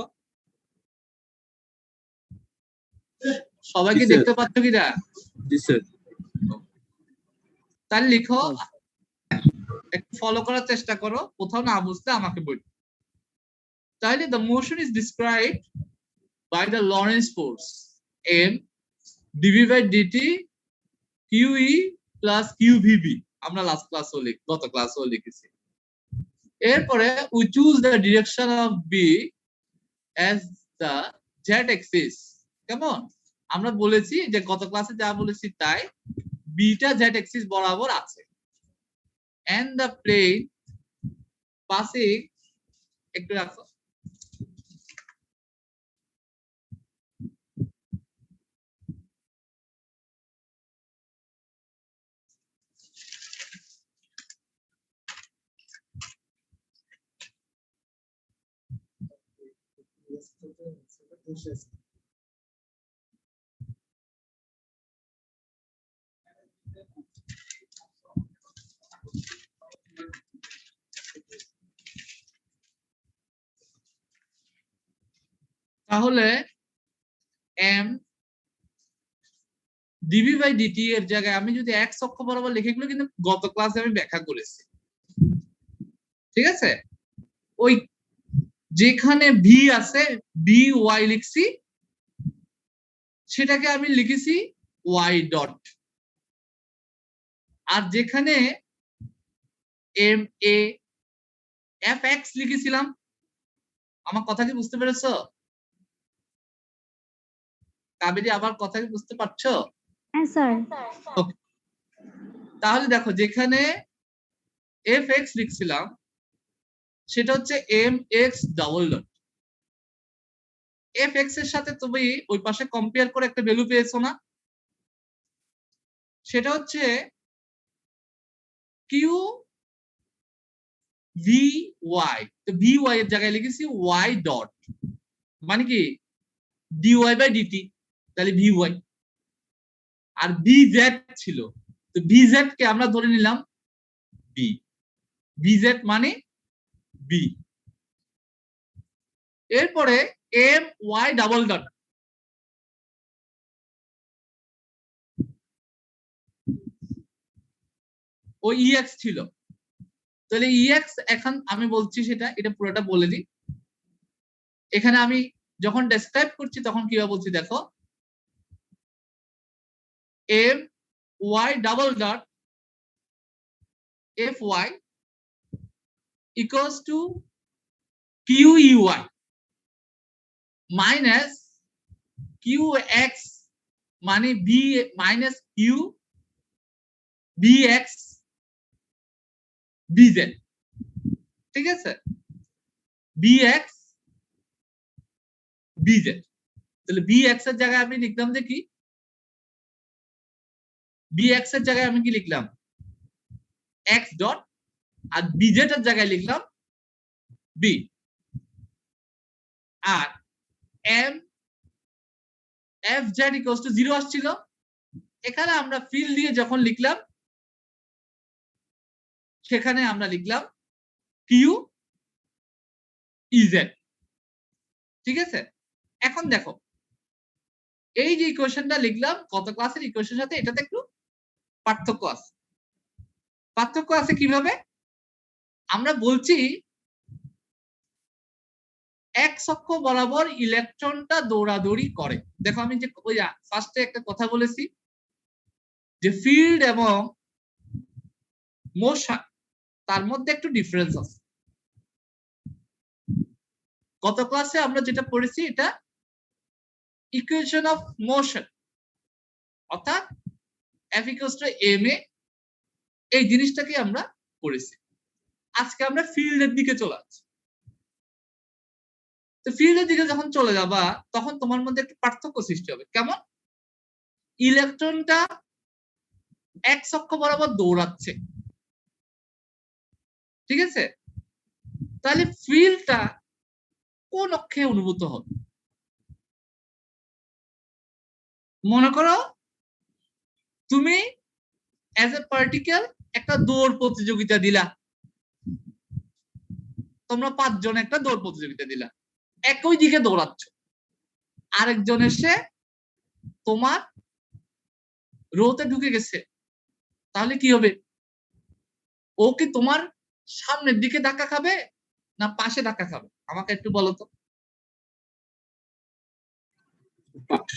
সবাইকে দেখতে পাচ্ছ কিনা? জি স্যার। তাহলে লিখো একটু ফলো করার চেষ্টা করো, কোথাও না বুঝতে আমাকে বলো। তাহলে the motion is described by the Lorentz force m dv by dt qe plus qvb, আমরা লাস্ট ক্লাসও গত ক্লাসও লিখেছি। এরপরে we choose the direction of b as the z axis। কেমন? আমরা বলেছি যে গত ক্লাসে যা বলেছি তাই, বিটা z axis বরাবর আছে, and the plane passing, একটু রাখো, তাহলে m dv by dt এর জায়গায় আমি যদি x অক্ষ বরাবর লিখে, এগুলো কিন্তু গত ক্লাসে আমি ব্যাখ্যা করেছি, ঠিক আছে? ওই যেখানে v আছে by লিখছি, সেটাকে আমি লিখেছি y ডট, আর যেখানে m a fx লিখেছিলাম, আমার কথা কি বুঝতে পেরেছো কাবেরী? আবার কথা কি বুঝতে পারছো? হ্যাঁ স্যার। তাহলে দেখো যেখানে fx লিখছিলাম সেটা হচ্ছে mx ডাবল ডট। fx এর সাথে তুমি ওই পাশে কম্পেয়ার করে একটা ভ্যালু পেয়েছো না, সেটা হচ্ছে q vy। তো vy এর জায়গায় লিখেছি y ডট, মানে কি dy বাই dt, তাহলে vy। আর bz ছিল, তো bz কে আমরা ধরে নিলাম b, bz মানে b। এরপরে my ডাবল ডট, ও ex ছিল, তাহলে ex এখন আমি বলছি সেটা, এটা পুরোটা বলে দিই। এখানে আমি যখন ডেসক্রাইব করছি তখন কিভাবে বলছি দেখো, my double dot fy equals to qey minus qx মানে b minus q bx bz, ঠিক আছে? bx bz, তাহলে bx এর জায়গায় আমি লিখলাম যে কি, bx এর জায়গায় আমি কি লিখলাম x ডট, আর bz এর জায়গায় লিখলাম b। R m fz equals to 0 আসছিল, এখানে আমরা ফিল্ড দিয়ে যখন লিখলাম সেখানে আমরা লিখলাম q ez, ঠিক আছে? এখন দেখো এই যে ইকুয়েশনটা লিখলাম গত ক্লাসের ইকুয়েশনের সাথে এটাতে একটু পার্থক্য আছে। পার্থক্য আছে কিভাবে? আমরা বলছি x অক্ষ বরাবর ইলেকট্রনটা দৌড়াদৌড়ি করে। দেখো আমি যে ওই ফার্স্টে একটা কথা বলেছি যে ফিল্ড এবং মোশন তার মধ্যে একটু ডিফারেন্স আছে। গত ক্লাসে আমরা যেটা পড়েছি এটা ইকুয়েশন অফ মোশন, অর্থাৎ F equals to ma, এই জিনিসটাকে আমরা পড়েছি। আজকে আমরা ফিল্ডের দিকে চলে যাচ্ছি। তো ফিল্ডের দিকে যখন চলে যাবা তখন তোমার মধ্যে একটু পার্থক্য সৃষ্টি হবে। কেমন? ইলেকট্রনটা x অক্ষ বরাবর দৌড়াচ্ছে, ঠিক আছে? তাহলে ফিল্ডটা কোন অক্ষে অনুভূত হবে? মনে করো তুমি অ্যাজ এ পার্টিকেল একটা দৌড় প্রতিযোগিতা দিলা, তোমরা 5 জন একটা দৌড় প্রতিযোগিতা দিলা, একই দিকে দৌড়াচ্ছ, আরেকজন এসে তোমার রোতে ঢুকে গেছে, তাহলে কি হবে? ও কি তোমার সামনের দিকে ধাক্কা খাবে না পাশে ধাক্কা খাবে? আমাকে একটু বলো তো।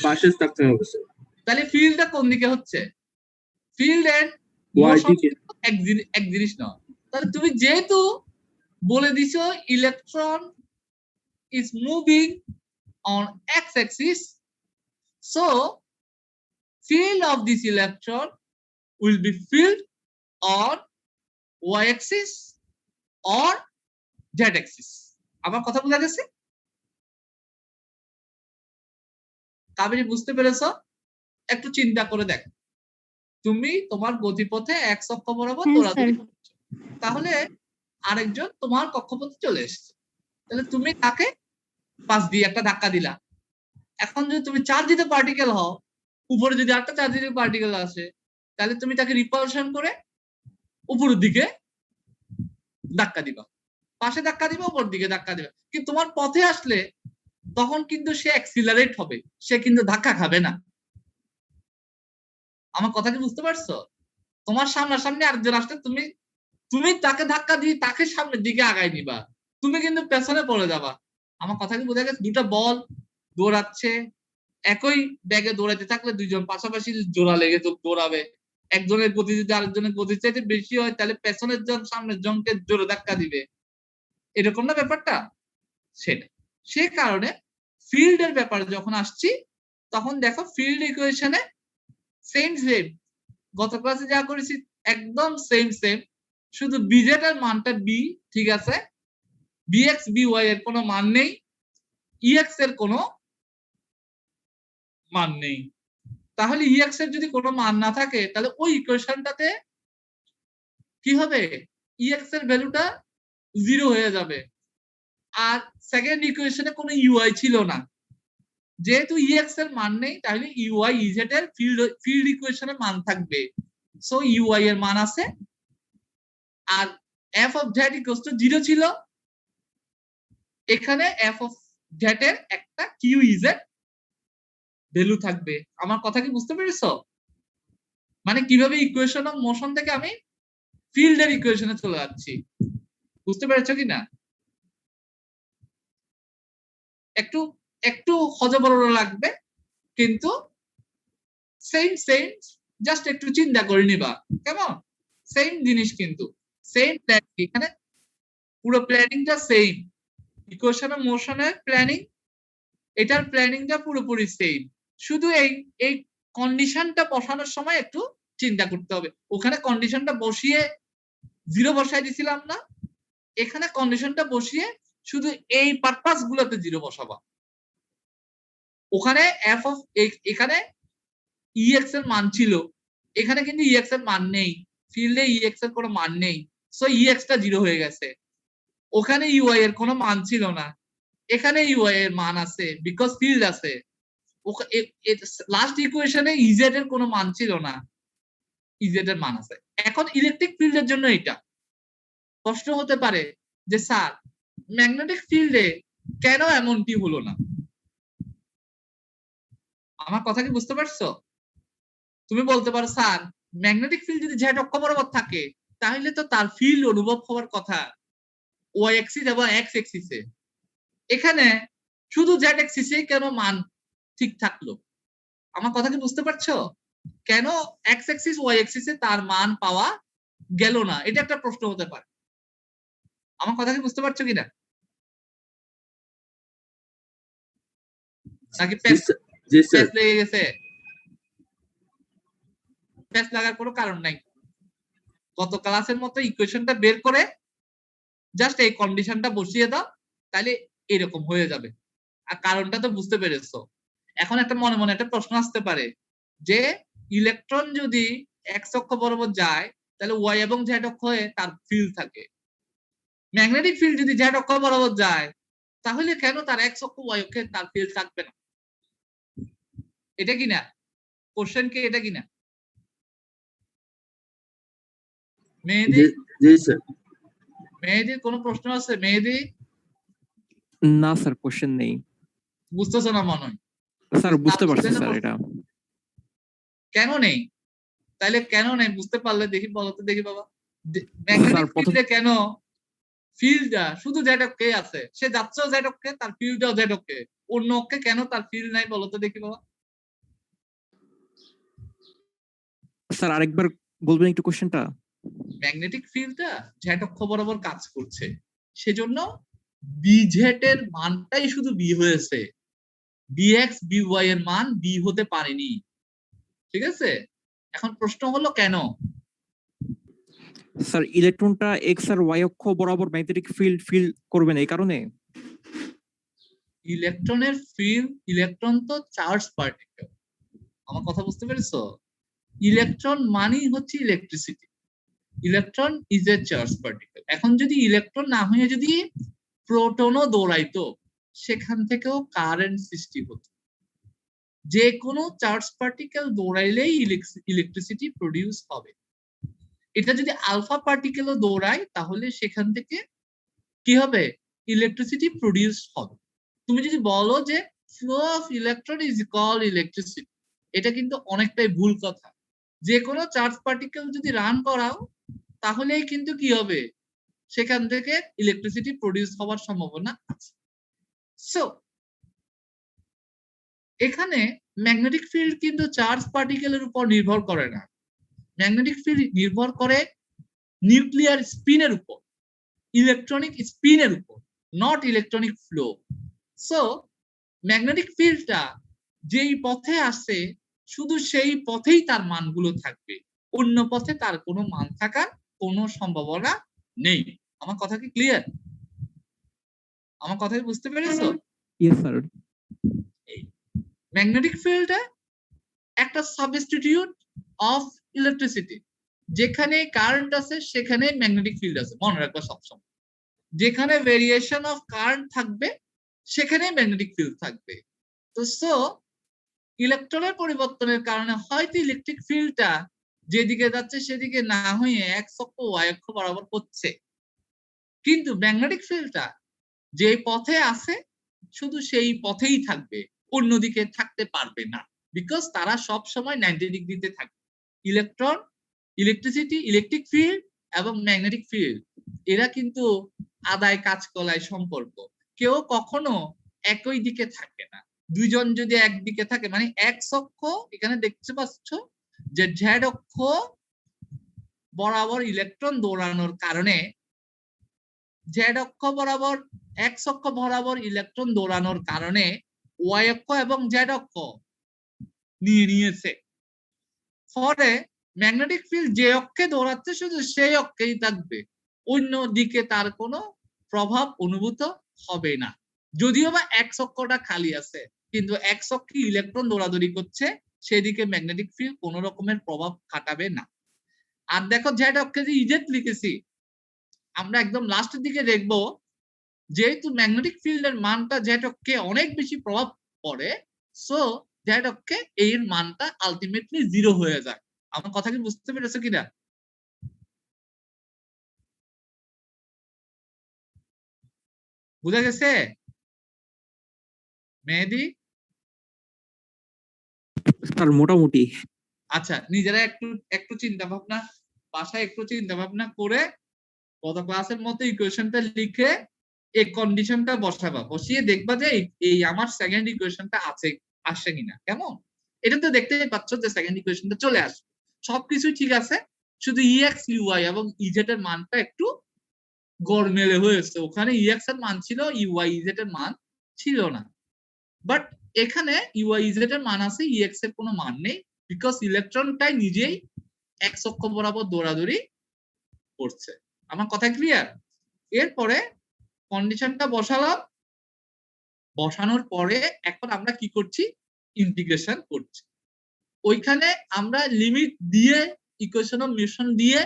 পাশে থাকতে হবে স্যার। তাহলে ফিল্ডটা কোন দিকে হচ্ছে? ফিল্ড এন্ড ওয়াই দিকে। এক জিনিস নয়। তাহলে তুমি যেহেতু বলে দিছো electron is moving on x-axis, so field of this electron will be field on y-axis or z-axis. আমার কথা বোঝা গেছে? কাবেরী বুঝতে পেরেছো? একটু চিন্তা করে দেখো, তুমি তোমার গতিপথে এক অক্ষ বরাবর হ্যাঁ, দৌড়াদৌড়ি স্যার। করছো, তাহলে আরেকজন তোমার কক্ষপথে চলে এসেছে, তাহলে তুমি তাকে পাশ দিয়ে একটা ধাক্কা দিলা। এখন যদি তুমি চার্জিত পার্টিকেল হও, উপরে যদি একটা চার্জিত পার্টিকেল আসে, তাহলে তুমি তাকে রিপালশন করে উপরের দিকে ধাক্কা দিবা, পাশে ধাক্কা দিবা, উপর দিকে ধাক্কা দিবা। কিন্তু তোমার পথে আসলে তখন কিন্তু সে অ্যাক্সিলারেট হবে, সে কিন্তু ধাক্কা খাবে না। আমার কথা কি বুঝতে পারছো? তোমার সামনাসামনি আরেকজন আসলে তুমি তাকে ধাক্কা দিয়ে তাকে সামনের দিকে আগায় নিবা, তুমি কিন্তু পেছনে পড়ে যাবা। আমার কথা কি বোঝা গেছে? দুটা বল দৌড়াচ্ছে, একই ব্যাগে দৌড়াতে থাকলে দুইজন পাশাপাশি জোড়া লেগে দৌড়াবে। একজনের গতি যদি আরেকজনের গতি চাইতে বেশি হয়, তাহলে পেছনের জন সামনের জনকে জোরে ধাক্কা দিবে। এরকম না ব্যাপারটা? সেটা সে কারণে ফিল্ডের ব্যাপারে যখন আসছি, তখন দেখো ফিল্ড ইকুয়েশনে সেম গত ক্লাসে যা করেছি একদম সেম, শুধু বিজেড এর মানটা বি, ঠিক আছে? বিএক্স বিওয়াই এর কোনো মান নেই, ইএক্স এর কোনো মান নেই। তাহলে ইএক্স এর যদি কোনো মান না থাকে, তাহলে ওই ইকুয়েশনটাতে কি হবে? ইএক্স এর ভ্যালুটা 0 হয়ে যাবে। আর সেকেন্ড ইকুয়েশনে কোনো ইউআই ছিল না, যেহেতু ইএক্স এর মান নেই, তাহলে ইউআই ইজেড এর ফিল্ড ইকুয়েশনের মান থাকবে। সো ইউআই এর মান আছে, আর F of Z equals to 0 ছিল। এখানে এফ অফ জেড এর একটা কিউ ইজেড ভ্যালু থাকবে। আমার কথা কি বুঝতে পেরেছো? মানে কিভাবে ইকুয়েশন অফ মোশন থেকে আমি ফিল্ডের ইকুয়েশনে চলে যাচ্ছি, বুঝতে পেরেছো কিনা? একটু একটু হজবরল লাগবে, কিন্তু সেম জাস্ট একটু চিন্তা করে নিবা, কেমন? সেম জিনিস, কিন্তু সেম প্ল্যানিং, এখানে পুরো প্ল্যানিংটা সেম। ইকুয়েশন অফ মোশনের প্ল্যানিং, এটার প্ল্যানিংটা পুরোপুরি সেম, শুধু এই কন্ডিশনটা বসানোর সময় একটু চিন্তা করতে হবে। ওখানে কন্ডিশনটা বসিয়ে 0 বসাই দিছিলাম না, এখানে কন্ডিশনটা বসিয়ে শুধু এই পারপাস গুলোতে 0 বসাবা। ওখানে এখানে ইএক্স এর মান ছিল, এখানে কিন্তু ইএক্স এর মান নেই, ফিল্ডে ইএক্স এর কোনো মান নেই, সো ইএক্স টা 0 হয়ে গেছে। ওখানে ইউআই এর কোনো মান ছিল না, এখানে ইউআই এর মান আছে, বিকজ ফিল্ড আছে। লাস্ট ইকুয়েশনে ইজেড এর কোনো মান ছিল না, ইজেড এর মান আছে। এখন ইলেকট্রিক ফিল্ডের জন্য এটা প্রশ্ন হতে পারে যে স্যার ম্যাগনেটিক ফিল্ডে কেন এমনটি হলো না? আমার কথা কি বুঝতে পারছো? তুমি বলতে পারো স্যার ম্যাগনেটিক ফিল্ড যদি জেড অক্ষ বরাবর থাকে, তাহলে তো তার ফিল্ড অনুভব হওয়ার কথা ওয়াই অ্যাক্সিস এবং এক্স অ্যাক্সিসে, এখানে শুধু জেড অ্যাক্সিসে কেন মান ঠিক থাকলো? আমার কথা কি বুঝতে পারছো? কেন এক্স অ্যাক্সিস ওয়াই অ্যাক্সিসে তার মান পাওয়া গেল না? এটা একটা প্রশ্ন হতে পারে। আমার কথা কি বুঝতে পারছো কিনা? নাকি প্যাচ লেগে গেছে? প্যাচ লাগার কোনো কারণ নাই, গত ক্লাসের মতো ইকুয়েশনটা বের করে জাস্ট এই কন্ডিশনটা বসিয়ে দাও, তাহলে এরকম হয়ে যাবে। আর কারণটা তো বুঝতে পেরেছো। এখন একটা মনে মনে একটা প্রশ্ন আসতে পারে যে ইলেকট্রন যদি এক্স অক্ষ বরাবর যায়, তাহলে ওয়াই এবং জেড অক্ষ হয়ে তার ফিল্ড থাকে। ম্যাগনেটিক ফিল্ড যদি জেড অক্ষ বরাবর যায়, তাহলে কেন তার এক্স অক্ষ ওয়াই অক্ষে তার ফিল্ড থাকবে না? এটা কিনা কোশ্চেন, কি এটা কিনা? মেহেদি, জি স্যার। মেহেদির কোনো প্রশ্ন আছে? মেহেদি না স্যার, কোশ্চেন নেই। বুঝতেছো না মনে হয়? স্যার বুঝতে পারছি স্যার। এটা কেন নেই? তাহলে কেন নেই বুঝতে পারলে দেখি, বলো তো দেখি বাবা। ম্যাগনেটিক প্রথম- ফিল্ডে কেন ফিল্ডটা শুধু জেড অক্ষে আছে, সে যাচ্ছেও জেড অক্ষে, তার ফিল্ডটাও জেড অক্ষে, অন্য অক্ষে কেন তার ফিল্ড নাই বলো তো দেখি বাবা। স্যার আরেকবার বলবেন একটু কোশ্চেনটা? ম্যাগনেটিক ফিল্ডটা জেড অক্ষ বরাবর কাজ করছে, সেজন্য বিজেড এর মানটাই শুধু বি হয়েছে, বিএক্স বিওয়াই এর মান বি হতে পারেনি, ঠিক আছে? এখন প্রশ্ন হলো কেন? স্যার ইলেকট্রনটা এক্স আর ওয়াই অক্ষ বরাবর ম্যাগনেটিক ফিল্ড ফিল করবে না এই কারণে? ইলেকট্রনের ফিল্ড, ইলেকট্রন তো চার্জ পার্টিকেল, আমার কথা বুঝতে পেরেছো? ইলেকট্রন মানেই হচ্ছে electricity, electron is a charge particle. এখন যদি ইলেকট্রন না হয়ে যদি প্রোটনও দৌড়াইতো, সেখান থেকেও কারেন্ট সৃষ্টি হতো। যে কোনো চার্জ পার্টিকেল দৌড়াইলেই ইলেকট্রিসিটি প্রডিউস হবে। এটা যদি আলফা পার্টিকেলও দৌড়ায় তাহলে সেখান থেকে কি হবে? ইলেকট্রিসিটি প্রডিউস হবে। তুমি যদি বলো যে flow of electron is equal electricity, এটা কিন্তু অনেকটাই ভুল কথা। যে কোনো চার্জ পার্টিকেল যদি রান করাও তাহলেই কিন্তু কি হবে? সেখান থেকে ইলেকট্রিসিটি প্রডিউস হওয়ার সম্ভাবনা আছে। সো এখানে ম্যাগনেটিক ফিল্ড কিন্তু চার্জ পার্টিকেলের উপর নির্ভর করে না, ম্যাগনেটিক ফিল্ড নির্ভর করে নিউক্লিয়ার স্পিনের উপর, ইলেকট্রনিক স্পিনের উপর, not electronic flow. So magnetic ফিল্ডটা যেই পথে আসে শুধু সেই পথেই তার মানগুলো থাকবে, অন্য পথে তার কোনো মান থাকার কোনো সম্ভাবনা নেই। আমার কথা কি ক্লিয়ার? আমার কথা কি বুঝতে পেরেছো? Yes sir. ম্যাগনেটিক ফিল্ডটা একটা সাবস্টিটিউট অফ ইলেকট্রিসিটি, যেখানে কারেন্ট আছে সেখানে ম্যাগনেটিক ফিল্ড আছে, মনে রাখবা সবসময়। যেখানে ভেরিয়েশন অফ কারেন্ট থাকবে সেখানে ম্যাগনেটিক ফিল্ড থাকবে। তো সো ইলেকট্রনের পরিবর্তনের কারণে হয়তো ইলেকট্রিক ফিল্ডটা যেদিকে যাচ্ছে সেদিকে না হয়ে এক্স অক্ষ ওয়াই অক্ষ বরাবর হচ্ছে, কিন্তু ম্যাগনেটিক ফিল্ডটা যে পথে আছে শুধু সেই পথেই থাকবে, অন্যদিকে থাকতে পারবে না, বিকজ তারা সব সময় 90 ডিগ্রিতে থাকে। ইলেকট্রন, ইলেকট্রিসিটি, ইলেকট্রিক ফিল্ড এবং ম্যাগনেটিক ফিল্ড এরা কিন্তু আদায় কাজ কলায় সম্পর্ক, কেউ কখনো একই দিকে থাকে না। দুইজন যদি একদিকে থাকে মানে এক্স অক্ষ এখানে দেখতে পাচ্ছ যে জেড অক্ষ বরাবর ইলেকট্রন দৌড়ানোর কারণে, জেড অক্ষ বরাবর এক্স অক্ষ বরাবর ইলেকট্রন দৌড়ানোর কারণে ওয়াই অক্ষ এবং জেড অক্ষ নিয়ে নিয়েছে। ফলে ম্যাগনেটিক ফিল্ড যে অক্ষে দৌড়াচ্ছে শুধু সেই অক্ষেই থাকবে, অন্য দিকে তার কোনো প্রভাব অনুভূত হবে না। যদিও বা এক্স অক্ষটা খালি আছে, কিন্তু এক্স অক্ষে ইলেকট্রন দৌড়াদৌড়ি করছে, সেদিকে ম্যাগনেটিক ফিল্ড কোনো রকমের প্রভাব খাটাবে না। আর দেখো জেড অক্ষে যে ইজেড লিখেছি, আমরা একদম লাস্টের দিকে দেখবো যেহেতু ম্যাগনেটিক ফিল্ডের মানটা জেড অক্ষে অনেক বেশি প্রভাব পড়ে, সো জেড অক্ষে এর মানটা আলটিমেটলি 0 হয়ে যায়। আমার কথা কি বুঝতে পেরেছো কিনা? বুঝা গেছে মেহেদি? স্যার মোটামুটি। আচ্ছা, নিজেরা একটু একটু চিন্তা ভাবনা, বাসায় একটু চিন্তা ভাবনা করে গত ক্লাসের মতো ইকুয়েশনটা লিখে এই কন্ডিশনটা বসাবা, বসিয়ে দেখবা যে এই আমার সেকেন্ড ইকুয়েশনটা আসছে কিনা। কেমন? এটা তো দেখতেই পাচ্ছ যে সেকেন্ড ইকুয়েশনটা চলে আসবে, সবকিছু ঠিক আছে, শুধু ইএক্স ইউআই এবং ইজেড এর মানটা একটু গড়মেলে হয়েছে। ওখানে ইএক্স এর মান ছিল, ইউআই ইজেড এর মান ছিল না, বাট এখানে ইউআই ইজেড এর মান আছে, ইএক্স এর কোনো মান নেই, বিকজ ইলেকট্রনটাই নিজেই এক্স অক্ষ বরাবর দৌড়াদৌড়ি করছে। আমার কথা ক্লিয়ার? এরপরে কন্ডিশনটা বসালাম, বসানোর পরে এখন আমরা কি করছি? ইন্টিগ্রেশন করছি। ওইখানে আমরা লিমিট দিয়ে ইকুয়েশন অফ মোশন দিয়ে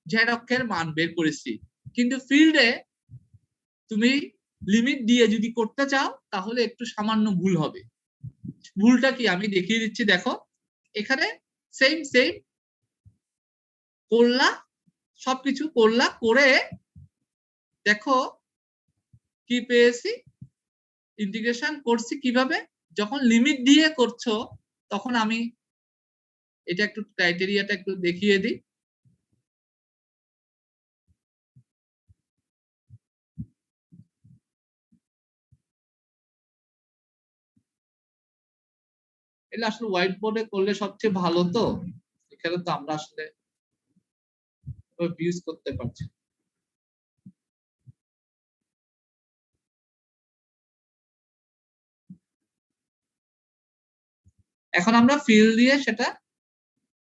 জেড অক্ষের মান বের করেছি, কিন্তু ফিল্ডে তুমি লিমিট দিয়ে যদি করতে চাও তাহলে একটু সামান্য ভুল হবে। ভুলটা কি আমি দেখিয়ে দিচ্ছি, দেখো এখানে সেম করলা, সবকিছু করলা, করে দেখো কি পেয়েছি। ইন্টিগ্রেশন করছি কিভাবে? যখন লিমিট দিয়ে করছো তখন আমি এটা একটু ক্রাইটেরিয়াটা একটু দেখিয়ে দিই। এগুলো আসলে হোয়াইট বোর্ডে করলে সবচেয়ে ভালো। তো এখানে তো আমরা আসলে ইউজ করতে পারছি। এখন আমরা ফিল দিয়ে সেটা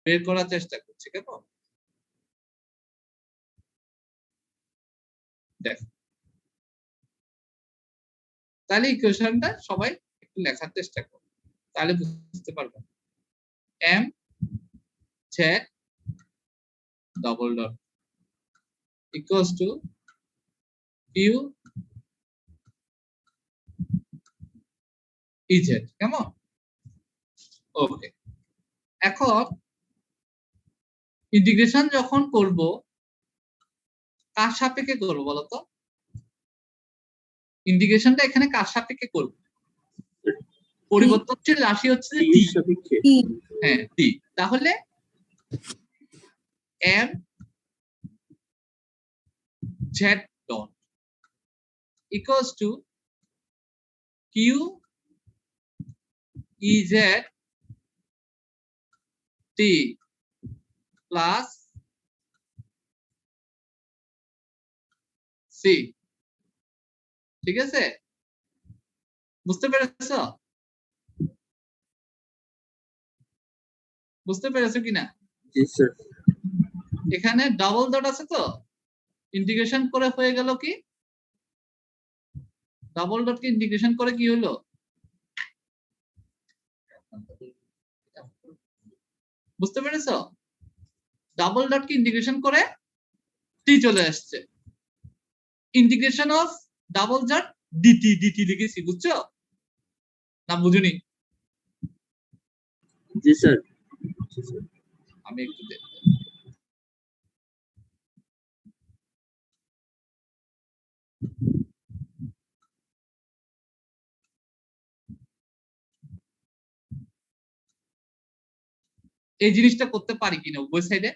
বের করার চেষ্টা করছি। কেমন? দেখো, তাহলে ইকুয়েশনটা সবাই একটু লেখার চেষ্টা করো, তাহলে বুঝতে পারবে। M Z double dot equals to Q E Z. কেমন? ওকে, এখন ইন্টিগ্রেশন যখন করব কার সাপেক্ষে করব বলতো? ইন্টিগ্রেশনটা এখানে কার সাপেক্ষে করব? পরিবর্তনশীল রাশি হচ্ছে টি টি। সাপেক্ষে। হ্যাঁ, টি। তাহলে M Z dot equals to Q E Z T plus C. ঠিক আছে? বুঝতে পেরেছো? বুঝতে পেরেছো কিনা? জি স্যার। এখানে ডাবল ডট আছে, তো ইন্টিগ্রেশন করে হয়ে গেল কি? ডাবল ডট কে ইন্টিগ্রেশন করে কি হলো? বুঝতে পেরেছো? ডাবল ডট কে ইন্টিগ্রেশন করে টি চলে আসছে। Integration of double dot D T, D T লিখেছি, বুঝছো না বুঝুনি? জি স্যার। আমি একটু দেখব। এই জিনিসটা করতে পারি কিনা উভয় সাইডে?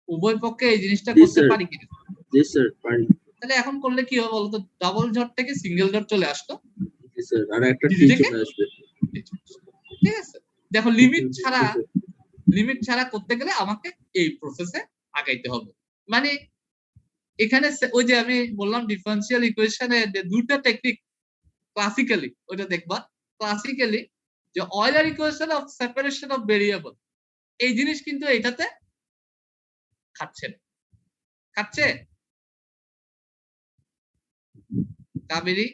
উভয় পক্ষে এই জিনিসটা জি করতে স্যার। পারি কিনা? জি স্যার পারি। তাহলে এখন করলে কি হবে বলতো? ডাবল ডট থেকে সিঙ্গেল ডট চলে আসলো, জি স্যার, আর একটা ডিটি টি থেকে চলে আসবে। ঠিক আছে? দেখো, লিমিট ছাড়া করতে গেলে আমাকে এই প্রসেসে আগাইতে হবে। মানে এখানে ওই যে আমি বললাম ডিফারেন্সিয়াল ইকুয়েশনে দুটো টেকনিক ক্লাসিক্যালি, ওটা দেখবা ক্লাসিক্যালি যে Euler equation of separation of variable, এই জিনিস কিন্তু এটাতে খাচ্ছে না। খাচ্ছে কাবেরী?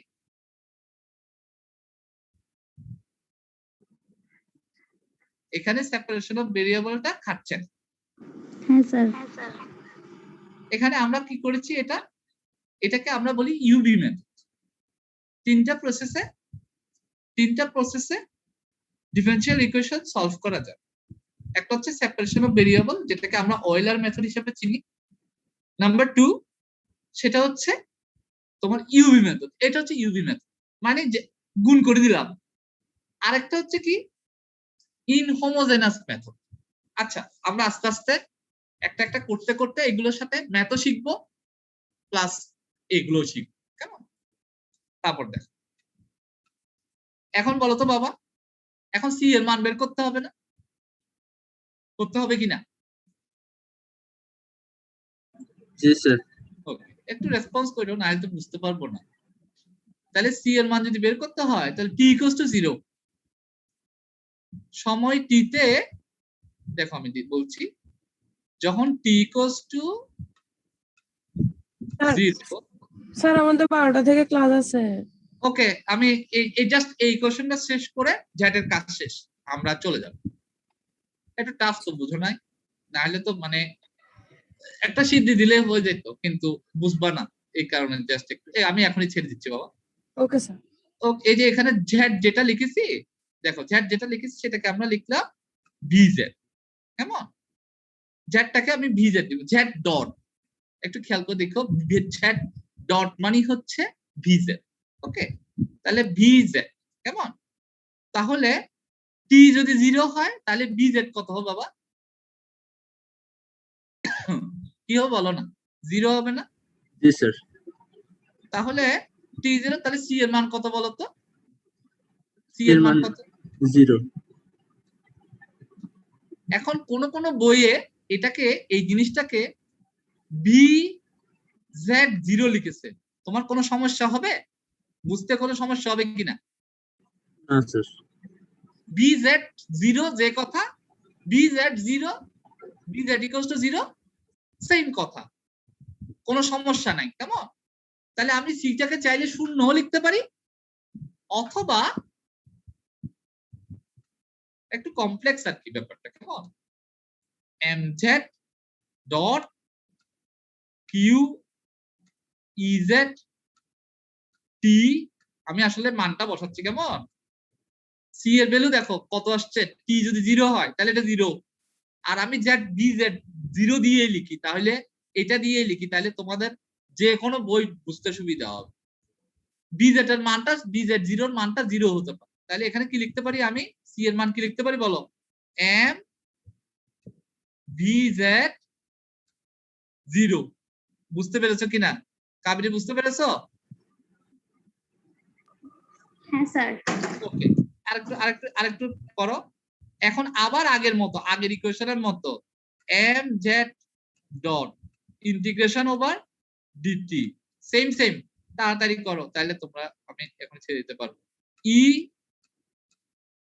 এখানে সেপারেশন অফ ভেরিয়েবলটা খাচ্ছে না। হ্যাঁ স্যার। এখানে আমরা কি করেছি? এটাকে আমরা বলি ইউবি মেথড। তিনটা প্রসেসে ডিফারেনশিয়াল ইকুয়েশন সলভ করা যায়। একটা হচ্ছে সেপারেশন অফ ভেরিয়েবল, যেটাকে আমরা অয়েলার মেথড হিসেবে চিনি। নাম্বার 2 সেটা হচ্ছে তোমার ইউবি মেথড। এটা হচ্ছে ইউবি মেথড, মানে যে গুণ করে দিলাম। আরেকটা হচ্ছে কি? ইনহোমোজেনাস মেথড। আচ্ছা, আমরা আস্তে আস্তে একটা একটা করতে করতে এগুলোর সাথে ম্যাথও শিখবো, প্লাস এগুলো শিখবো। কেমন? তারপর দেখো, এখন বলো তো বাবা, এখন সি এর মান বের করতে হবে না? করতে হবে কিনা? জি স্যার। ওকে, একটু রেসপন্স করো, না হলে তো বুঝতে পারবো না। তাহলে সি এর মান যদি বের করতে হয়, তাহলে টি ইকুয়ালস টু 0। সময় টি তে দেখো আমি বলছি, যখন টি ইকুয়ালস টু 0। স্যার আমাদের 12টা থেকে ক্লাস আছে। ওকে, আমি এই জাস্ট এই কোশ্চেনটা শেষ করে জ্যাটের কাজ শেষ, আমরা চলে যাব। একটু টাফ তো, বুঝো নাই? না হলে তো মানে একটা সিদ্ধি দিলে হয়ে যেত, কিন্তু বুঝবা না, এই কারণে জাস্ট একটু আমি এখনই ছেড়ে দিচ্ছি বাবা। Okay sir. এই যে এখানে জ্যাট যেটা লিখেছি, দেখো জ্যাট যেটা লিখেছি সেটাকে আমরা লিখলাম ভিজেড। কেমন? জ্যাটটাকে আমি ভিজেড দিব, জ্যাট ডট। একটু খেয়াল করে দেখো, জ্যাট ডট মানে হচ্ছে ভিজেড। ওকে, তাহলে ভিজেড। কেমন? তাহলে টি যদি 0 হয় তাহলে ভিজেড কত হবে বাবা? কি হবে বলো না? 0 হবে না? জি স্যার। তাহলে টি 0, তাহলে সি এর মান কত বলো তো? সি এর মান কত? 0 এখন কোন কোন বইয়ে এটাকে এই জিনিসটাকে BZ0 লিখেছে, তোমার কোনো সমস্যা হবে? বুঝতে কোনো সমস্যা হবে কিনা? না স্যার BZ0 যে কথা, BZ0 BZ equals to 0 same কথা, কোনো সমস্যা নাই। কেমন? তাহলে আমি সিটাকে চাইলে শূন্য লিখতে পারি, অথবা একটু কমপ্লেক্স আর কি ব্যাপারটা। কেমন? mz ডট কিউ ইজেড টি, আমি আসলে মানটা বসাচ্ছি। কেমন? সি এর ভ্যালু দেখো কত আসছে, টি যদি 0 হয় তাহলে এটা 0, আর আমি জেড বিজেড 0 দিয়ে লিখি, তাহলে এটা দিয়ে লিখি, তাহলে তোমাদের যে কোনো বই বুঝতে সুবিধা হবে। বিজেড এর মানটা BZ0 এর মানটা 0 হতে পারে, তাহলে এখানে কি লিখতে পারি আমি? সি এর মান কি লিখতে পারি বলো? M BZ0। বুঝতে পেরেছো কিনা? কাবরি বুঝতে পেরেছো? হ্যাঁ স্যার। ওকে, আরেকটু করো। এখন আবার আগের মতো, আগের ইকুয়েশনের মতো mz dot integration over d t, same তাড়াতাড়ি করো, তাহলে তোমরা আমি এখন ছেড়ে দিতে পারবো। E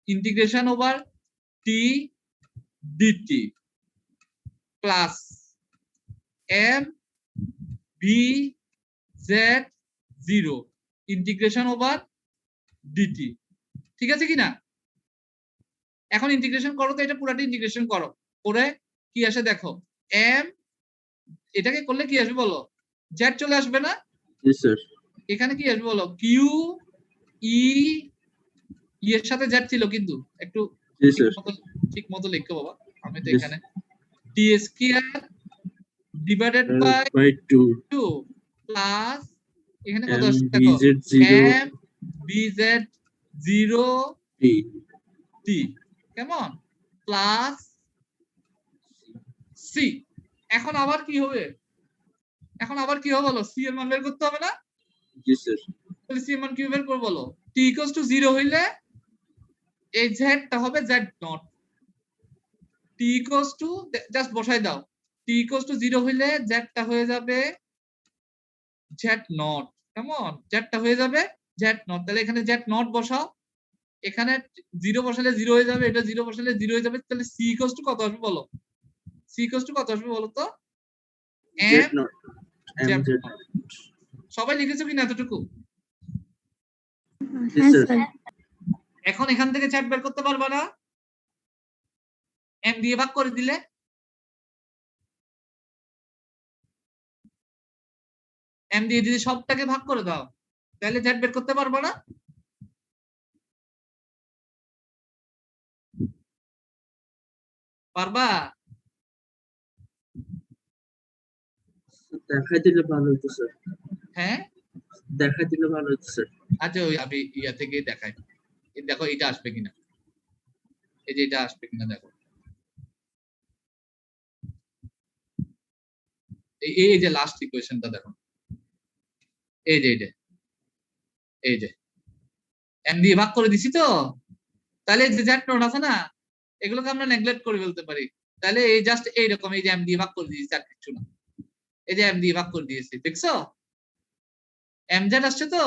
integration over t d t plus m BZ0 integration over d t. ঠিক আছে কিনা? এখন ইন্টিগ্রেশন করো তো, এটা পুরাটা ইন্টিগ্রেশন করো, করে কি আসে দেখো। এম এটাকে করলে কি আসবে বলো? জেড চলে আসবে না? জি স্যার এখানে কি আসবে বলো? কিউ ই এর সাথে জেড ছিল, কিন্তু একটু জি স্যার ঠিক মতো লিখো বাবা। আমি তো Yes. এখানে টি স্কয়ার ডিভাইডেড বাই 2 2 প্লাস এখানে কত M আসছে দেখো, BZ0 M BZ0 T T. কেমন? Plus C. এখন আবার কি হবে? বলো? সি এর মান বের করতে হবে না? জি স্যার তাহলে সি এর মান কি বের করব বলো? টি ইকুয়ালস টু 0 হইলে এই জেডটা হবে z nought. T equals to, just বসাই দাও, টি ইকুয়ালস টু 0 হইলে জেডটা হয়ে যাবে জেড নট। কেমন? জেডটা হয়ে যাবে জেড নট। তাহলে এখানে জেড নট বসাও, এখানে 0 বসালে 0 হয়ে যাবে, এটা 0 বসালে 0 হয়ে যাবে। তাহলে সি ইকুয়ালস টু কত আসবে বলো? সি ইকুয়ালস টু কত আসবে বলো তো? এম Z0 MZ সবাই লিখেছো কিনা এতটুকু? জি হ্যাঁ স্যার স্যার। এখন এখান থেকে চ্যাট বের করতে পারবা না? এম দিয়ে ভাগ করে দিলে এম দিয়ে যদি সবটাকে ভাগ করে দাও, তাহলে চ্যাট বের করতে পারবা না? পারবা? দেখাই দিলে ভালো হতো স্যার হ্যাঁ, দেখাই দিলে ভালো হতো স্যার আচ্ছা ওই আমি ইয়া থেকে দেখাই। এই দেখো এটা আসবে কিনা, এই যে এটা আসবে কিনা দেখো। এই যে লাস্ট ইকুয়েশনটা দেখো, এই যে এম দিয়ে ভাগ করে দিছি তো, তাহলে যে জ্যাট নোট আছে না, এগুলোকে আমরা নেগলেক্ট করে ফেলতে পারি। তাহলে এই জাস্ট এইরকম, এই যে এম দিয়ে ভাগ করে দিয়েছি আর কিছু না, এই যে এম দিয়ে ভাগ করে দিয়েছি, দেখছো? এম জেড আসছে তো,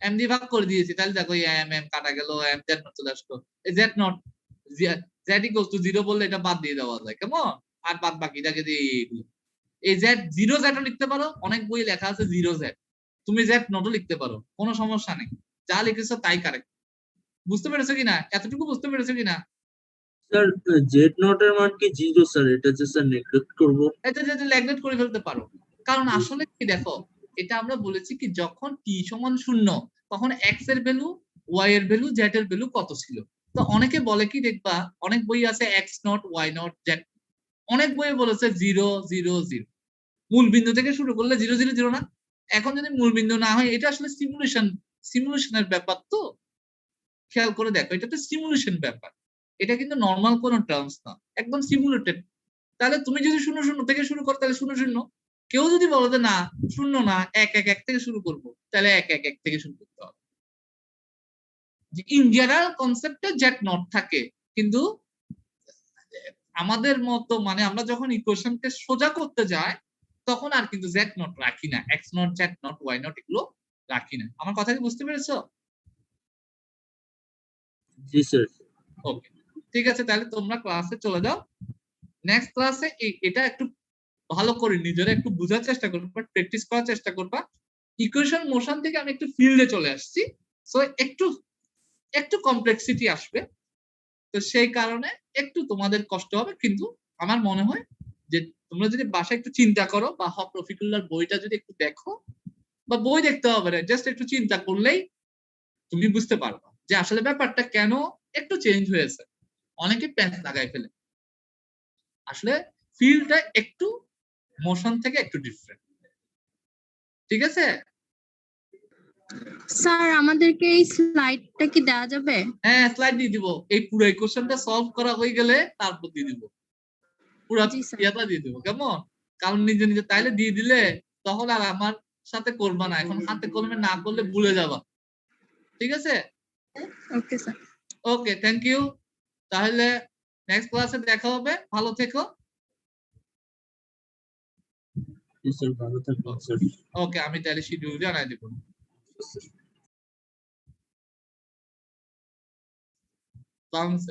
এম দিয়ে ভাগ করে দিয়েছি, তাহলে দেখো এম এম কাটা গেল, এম জেড নট চলে আসলো। এই z nought Z equals to 0 বললে এটা বাদ দিয়ে দেওয়া যায়। কেমন? আর বাদ বাকিটাকে দিয়ে এইগুলো, এই জেড 0 জেডও লিখতে পারো, অনেক বই লেখা আছে 0 জেড, তুমি জেড নটও লিখতে পারো, কোনো সমস্যা নেই, যা লিখেছো তাই কারেক্ট। বুঝতে পেরেছো কিনা? এতটুকু বুঝতে পেরেছো কিনা? স্যার Z0 এর মান কি 0 স্যার? এটা যে স্যার নেগলেক্ট করব এটা যেটা নেগলেক্ট করে ফেলতে পারো, কারণ আসলে কি দেখো, এটা আমরা বলেছি কি যখন টি সমান 0 তখন এক্স এর ভ্যালু, ওয়াই এর ভ্যালু, জেড এর ভ্যালু কত ছিল। তো অনেকে বলে কি, দেখবা অনেক বই আছে X naught Y naught Z, অনেক বইয়ে বলেছে 0 0 0, মূল বিন্দু থেকে শুরু করলে 0 0 0 না। এখন যদি মূল বিন্দু না হয়, এটা আসলে সিমুলেশনের ব্যাপার, তো খেয়াল করে দেখো, এটা তো সিমুলেশন ব্যাপার, এটা কিন্তু নর্মাল কোনো টার্মস না, একদম সিমুলেটেড। তাহলে তুমি যদি 0 0 থেকে শুরু করো, তাহলে 0 0। কেউ যদি বলো যে না 0 না 1 1 1 থেকে শুরু করবো, তাহলে 1 1 1 থেকে শুরু করতে হবে। যে ইন জেনারেল কনসেপ্টে জেড নট থাকে, কিন্তু আমাদের মতো মানে আমরা যখন ইকুয়েশনকে সোজা করতে যাই তখন আর কিন্তু জেড নট রাখি না, X naught Z naught Y naught এগুলো রাখি না। আমার কথা কি বুঝতে পেরেছো? জি স্যার। ওকে, ঠিক আছে, তাহলে তোমরা ক্লাসে চলে যাও। নেক্সট ক্লাসে এটা একটু ভালো করে নিজেরা একটু বোঝার চেষ্টা করবা, প্র্যাকটিস করার চেষ্টা করবা। ইকুয়েশন মোশন থেকে আমি একটু ফিল্ডে চলে আসছি, সো একটু কমপ্লেক্সিটি আসবে, তো সেই কারণে একটু তোমাদের কষ্ট হবে, কিন্তু আমার মনে হয় যে তোমরা যদি বাসায় একটু চিন্তা করো বা হক রফিকুল্লাহর বইটা যদি একটু দেখো, বা বই দেখতে হবে না, জাস্ট একটু চিন্তা করলেই তুমি বুঝতে পারবা যে আসলে ব্যাপারটা কেন একটু চেঞ্জ হয়েছে। অনেকে প্যান্ট লাগাই ফেলে, আসলে ফিল্ডটা একটু মোশন থেকে একটু ডিফারেন্ট। ঠিক আছে? স্যার আমাদেরকে এই স্লাইডটা কি দেওয়া যাবে? হ্যাঁ, স্লাইড দিয়ে দিব। এই পুরো ইকুয়েশনটা সলভ করা হয়ে গেলে তারপর দিয়ে দিব, পুরো জি স্যার। ইয়াটা দিয়ে দিব। কেমন? কারণ নিজে নিজে তাইলে দিয়ে দিলে তখন আর আমার সাথে করবা না, এখন হাতে কলমে না করলে ভুলে যাবা। ঠিক আছে? Okay sir. Okay, thank you. তাহলে নেক্সট ক্লাসে দেখা হবে, ভালো থেকো। জি স্যার, ভালো থাকবেন স্যার। ওকে, আমি তাহলে শিডিউল জানাই দেব। Sounds